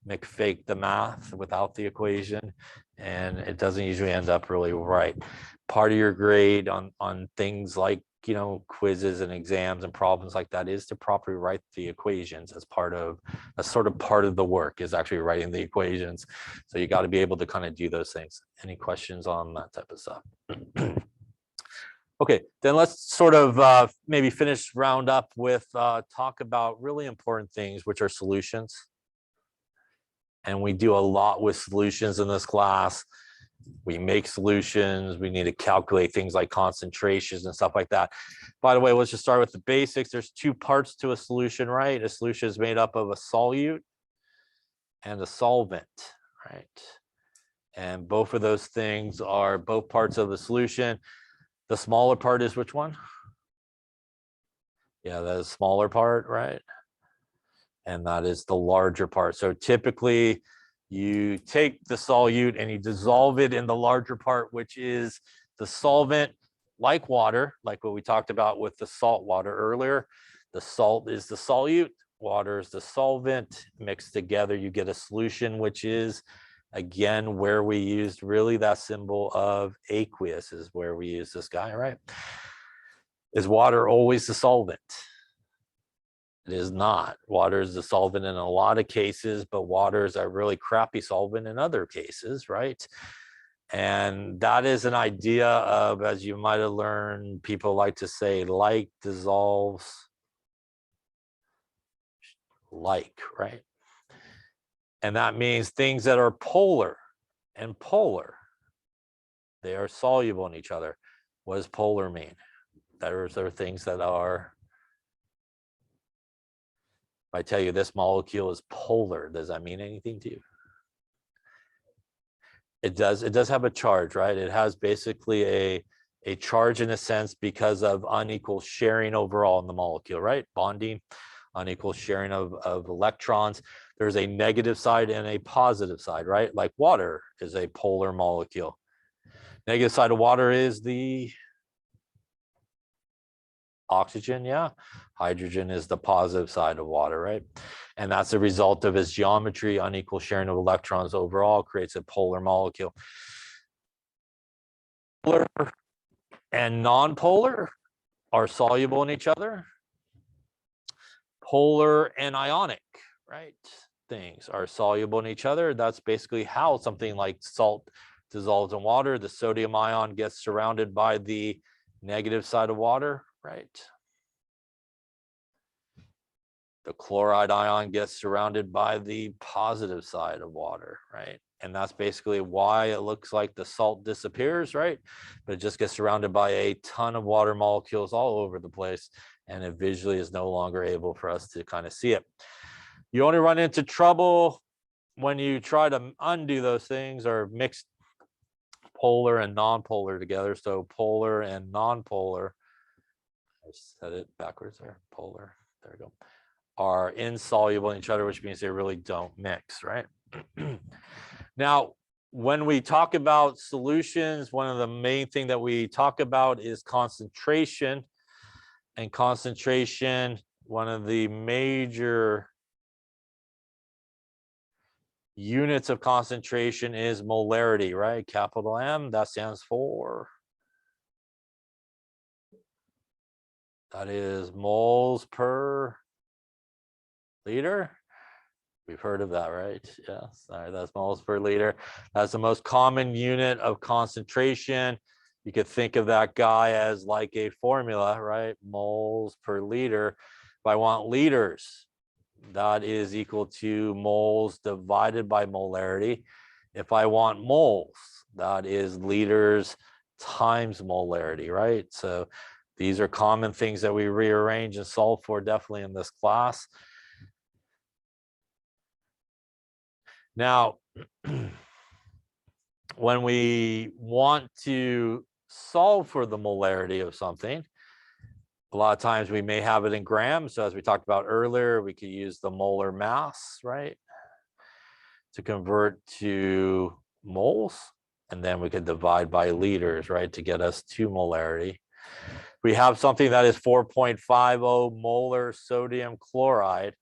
make fake the math without the equation, and it doesn't usually end up really right. Part of your grade on things like, you know, quizzes and exams and problems like that is to properly write the equations as part of sort of part of the work is actually writing the equations. So you got to be able to kind of do those things. Any questions on that type of stuff? Okay, then let's sort of maybe finish round up with talk about really important things, which are solutions. And we do a lot with solutions in this class. We make solutions. We need to calculate things like concentrations and stuff like that. By the way, let's just start with the basics. There's two parts to a solution, right? A solution is made up of a solute and a solvent, right? And both of those things are both parts of the solution. The smaller part is which one? Yeah, the smaller part, right? And that is the larger part. So typically you take the solute and you dissolve it in the larger part, which is the solvent, like water, like what we talked about with the salt water earlier. The salt is the solute, water is the solvent. Mixed together, you get a solution, which is, again, where we used really that symbol of aqueous is where we use this guy, right? Is water always the solvent? It is not. Water is the solvent in a lot of cases, but water is a really crappy solvent in other cases, right? And that is an idea of, as you might have learned, people like to say, like dissolves like, right? And that means things that are polar and polar, they are soluble in each other. What does polar mean? Those are things that are, if I tell you this molecule is polar, does that mean anything to you? It does have a charge, right? It has basically a charge in a sense because of unequal sharing overall in the molecule, right? Bonding, unequal sharing of electrons. There's a negative side and a positive side, right? Like water is a polar molecule. Negative side of water is the oxygen, yeah. Hydrogen is the positive side of water, right? And that's a result of its geometry. Unequal sharing of electrons overall creates a polar molecule. Polar and non-polar are soluble in each other. Polar and ionic, right? Things are soluble in each other. That's basically how something like salt dissolves in water. The sodium ion gets surrounded by the negative side of water, right? The chloride ion gets surrounded by the positive side of water, right? And that's basically why it looks like the salt disappears, right? But it just gets surrounded by a ton of water molecules all over the place, and it visually is no longer able for us to kind of see it. You only run into trouble when you try to undo those things or mix polar and non-polar together. So polar and non-polar, I said it backwards there, polar, there we go, are insoluble in each other, which means they really don't mix, right? Now, when we talk about solutions, one of the main thing that we talk about is concentration. And concentration, one of the major units of concentration is molarity, right? Capital M, that stands for, that is moles per liter. We've heard of that, right? Yes, all right, that's moles per liter. That's the most common unit of concentration. You could think of that guy as like a formula, right? Moles per liter. If I want liters, that is equal to moles divided by molarity. If I want moles, that is liters times molarity, right? So these are common things that we rearrange and solve for definitely in this class. Now, when we want to solve for the molarity of something, a lot of times we may have it in grams. So as we talked about earlier, we could use the molar mass, right, to convert to moles. And then we could divide by liters, right, to get us to molarity. We have something that is 4.50 molar sodium chloride.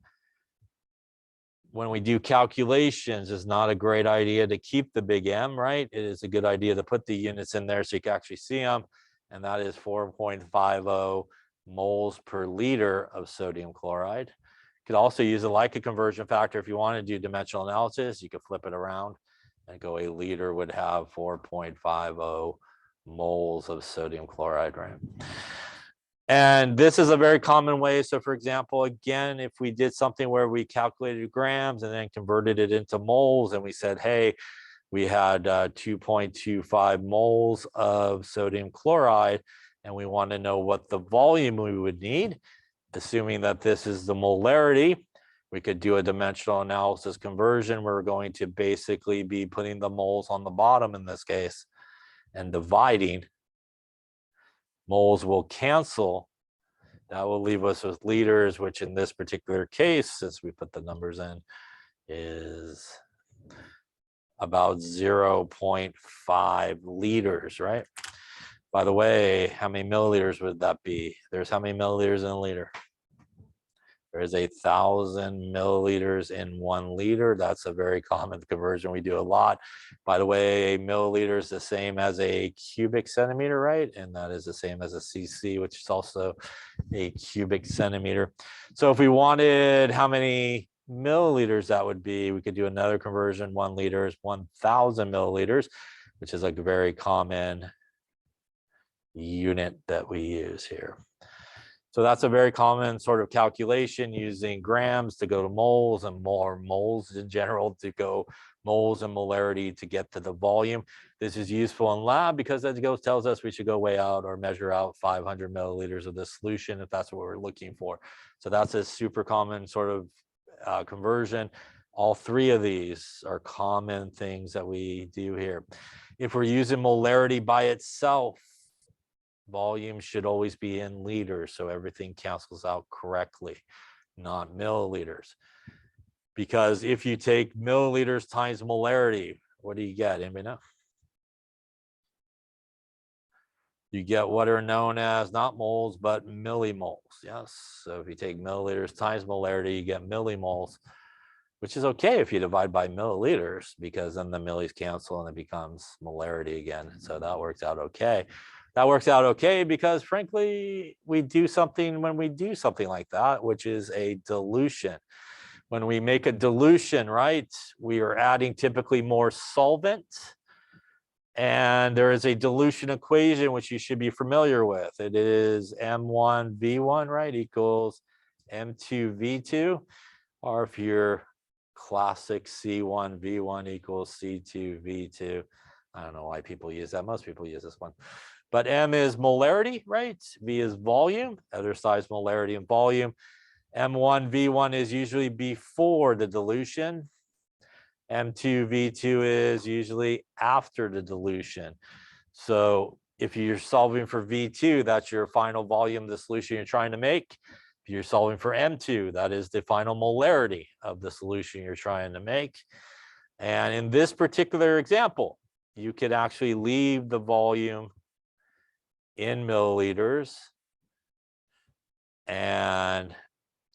When we do calculations, it's not a great idea to keep the big M, right? It is a good idea to put the units in there so you can actually see them. And that is 4.50 moles per liter of sodium chloride. You could also use it like a conversion factor. If you want to do dimensional analysis, you could flip it around and go a liter would have 4.50 moles of sodium chloride, right? And this is a very common way. So for example, again, if we did something where we calculated grams and then converted it into moles and we said, hey, we had 2.25 moles of sodium chloride, and we want to know what the volume we would need, assuming that this is the molarity, we could do a dimensional analysis conversion. We're going to basically be putting the moles on the bottom in this case and dividing. Moles will cancel. That will leave us with liters, which in this particular case, since we put the numbers in, is about 0.5 liters, right? By the way, how many milliliters would that be? There's how many milliliters in a liter? There's 1,000 milliliters in 1 liter. That's a very common conversion. We do a lot. By the way, a milliliter is the same as a cubic centimeter, right? And that is the same as a cc, which is also a cubic centimeter. So if we wanted how many milliliters that would be, we could do another conversion. 1 liter is 1,000 milliliters, which is like a very common unit that we use here. So that's a very common sort of calculation, using grams to go to moles and more moles in general to go moles and molarity to get to the volume. This is useful in lab because it tells us we should go weigh out or measure out 500 milliliters of this solution if that's what we're looking for. So that's a super common sort of conversion. All three of these are common things that we do here. If we're using molarity by itself, volume should always be in liters, so everything cancels out correctly, not milliliters. Because if you take milliliters times molarity, what do you get? Anybody know? You get what are known as not moles, but millimoles. Yes. So if you take milliliters times molarity, you get millimoles, which is okay if you divide by milliliters, because then the millis cancel and it becomes molarity again. So that works out okay. That works out okay because, frankly, we do something when we do something like that, which is a dilution. When we make a dilution, right, we are adding typically more solvent. And there is a dilution equation, which you should be familiar with. It is M1V1, right, equals M2V2. Or if you're classic C1V1 equals C2V2. I don't know why people use that. Most people use this one. But M is molarity, right? V is volume, other sides molarity and volume. M1, V1 is usually before the dilution. M2, V2 is usually after the dilution. So if you're solving for V2, that's your final volume of the solution you're trying to make. If you're solving for M2, that is the final molarity of the solution you're trying to make. And in this particular example, you could actually leave the volume in milliliters. And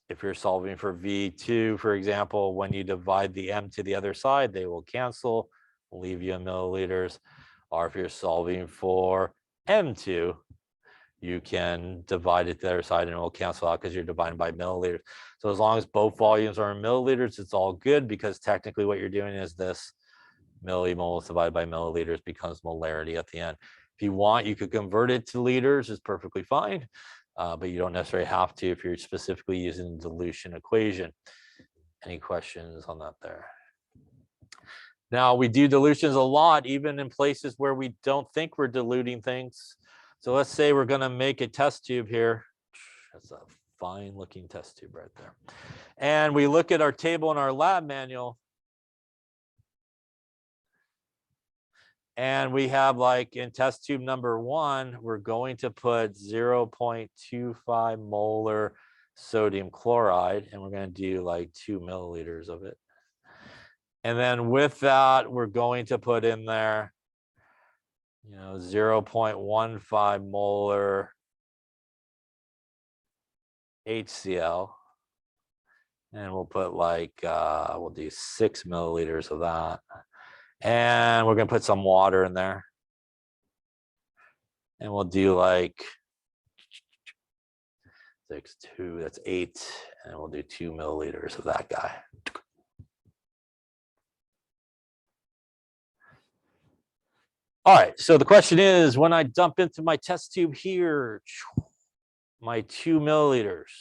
if you're solving for V2, for example, when you divide the M to the other side, they will cancel, leave you in milliliters. Or if you're solving for M2, you can divide it to the other side and it will cancel out because you're dividing by milliliters. So as long as both volumes are in milliliters, it's all good, because technically what you're doing is this millimoles divided by milliliters becomes molarity at the end. If you want, you could convert it to liters, it's perfectly fine, but you don't necessarily have to if you're specifically using the dilution equation. Any questions on that there? Now, we do dilutions a lot, even in places where we don't think we're diluting things. So let's say we're going to make a test tube here. That's a fine looking test tube right there. And we look at our table in our lab manual. And we have, like, in test tube number 1, we're going to put 0.25 molar sodium chloride, and we're going to do like 2 milliliters of it. And then with that, we're going to put in there, 0.15 molar HCl. And we'll put like, we'll do 6 milliliters of that. And we're going to put some water in there. And we'll do like 6, 2, that's 8. And we'll do 2 milliliters of that guy. All right, so the question is, when I dump into my test tube here, my 2 milliliters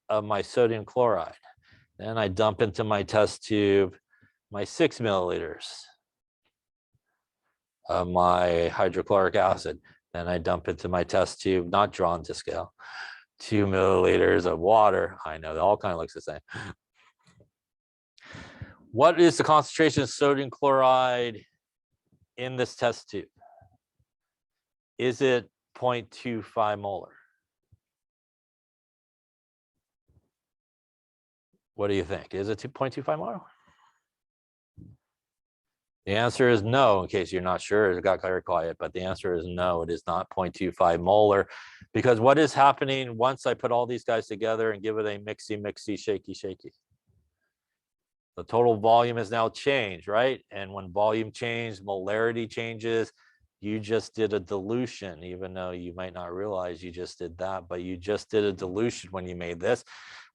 of my sodium chloride, then I dump into my test tube my 6 milliliters of my hydrochloric acid, then I dump into my test tube, not drawn to scale, 2 milliliters of water. I know, they all kind of looks the same. What is the concentration of sodium chloride in this test tube? Is it 0.25 molar? What do you think? Is it 0.25 molar? The answer is no, in case you're not sure. It got very quiet, but the answer is no, it is not 0.25 molar, because what is happening once I put all these guys together and give it a mixy, shaky? The total volume has now changed, right? And when volume changes, molarity changes. You just did a dilution, even though you might not realize you just did that, but you just did a dilution when you made this,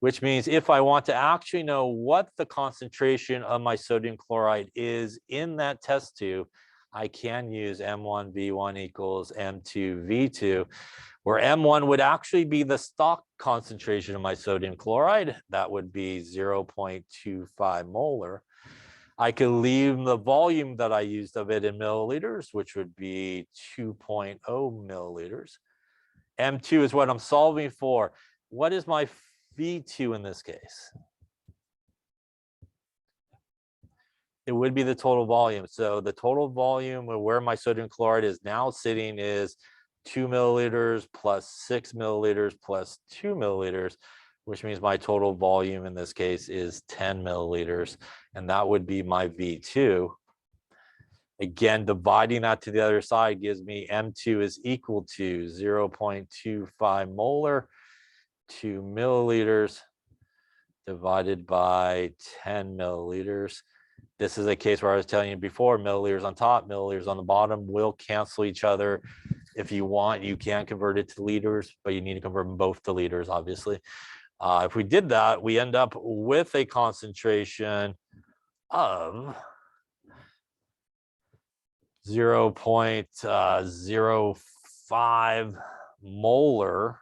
which means if I want to actually know what the concentration of my sodium chloride is in that test tube, I can use M1V1 equals M2V2, where M1 would actually be the stock concentration of my sodium chloride. That would be 0.25 molar. I could leave the volume that I used of it in milliliters, which would be 2.0 milliliters. M2 is what I'm solving for. What is my V2 in this case? It would be the total volume. So the total volume of where my sodium chloride is now sitting is 2 milliliters plus 6 milliliters plus 2 milliliters, which means my total volume in this case is 10 milliliters, and that would be my V2. Again, dividing that to the other side gives me M2 is equal to 0.25 molar, 2 milliliters divided by 10 milliliters. This is a case where I was telling you before, milliliters on top, milliliters on the bottom will cancel each other. If you want, you can convert it to liters, but you need to convert them both to liters, obviously. If we did that, we end up with a concentration of 0.05 molar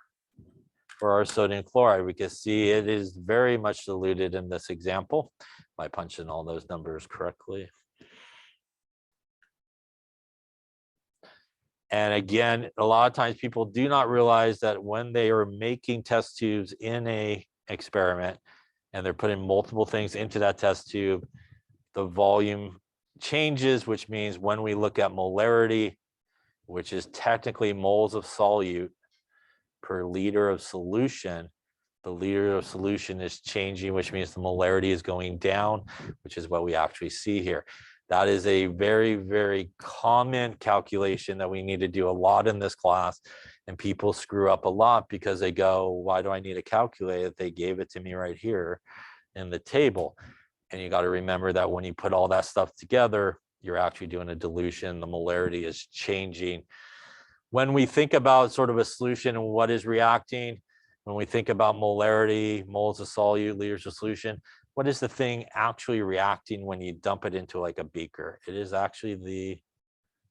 for our sodium chloride. We can see it is very much diluted in this example by punching all those numbers correctly. And again, a lot of times people do not realize that when they are making test tubes in a experiment and they're putting multiple things into that test tube, the volume changes, which means when we look at molarity, which is technically moles of solute per liter of solution, The liter of solution is changing, which means the molarity is going down, which is what we actually see here. That is a very, very common calculation that we need to do a lot in this class. And people screw up a lot because they go, why do I need a calculator? They gave it to me right here in the table. And you got to remember that when you put all that stuff together, you're actually doing a dilution. The molarity is changing. When we think about sort of a solution and what is reacting, when we think about molarity, moles of solute, liters of solution, what is the thing actually reacting when you dump it into like a beaker? It is actually the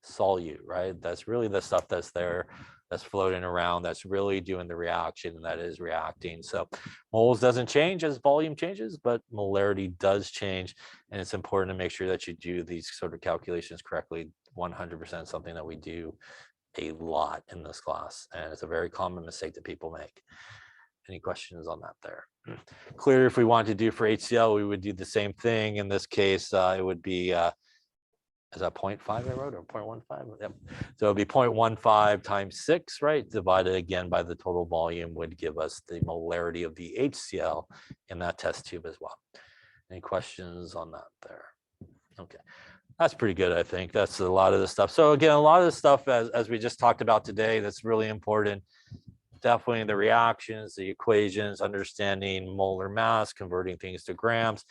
solute, right? That's really the stuff that's there, that's floating around, that's really doing the reaction, and that is reacting. So moles doesn't change as volume changes, but molarity does change. And it's important to make sure that you do these sort of calculations correctly. 100% something that we do a lot in this class, and it's a very common mistake that people make. Any questions on that there? Clear, if we wanted to do for HCl, we would do the same thing. In this case, it would be, is that 0.5 I wrote, or 0.15? Yep. So it'll be 0.15 times 6, right? Divided again by the total volume would give us the molarity of the HCl in that test tube as well. Any questions on that there? Okay. That's pretty good, I think. That's a lot of the stuff. So again, a lot of the stuff as we just talked about today, that's really important. Definitely the reactions, the equations, understanding molar mass, converting things to grams.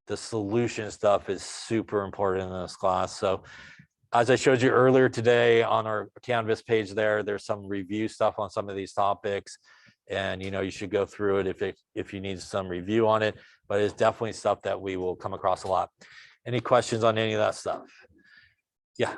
The solution stuff is super important in this class. So as I showed you earlier today on our Canvas page there's some review stuff on some of these topics. And you should go through it if you need some review on it, but it's definitely stuff that we will come across a lot. Any questions on any of that stuff? Yeah.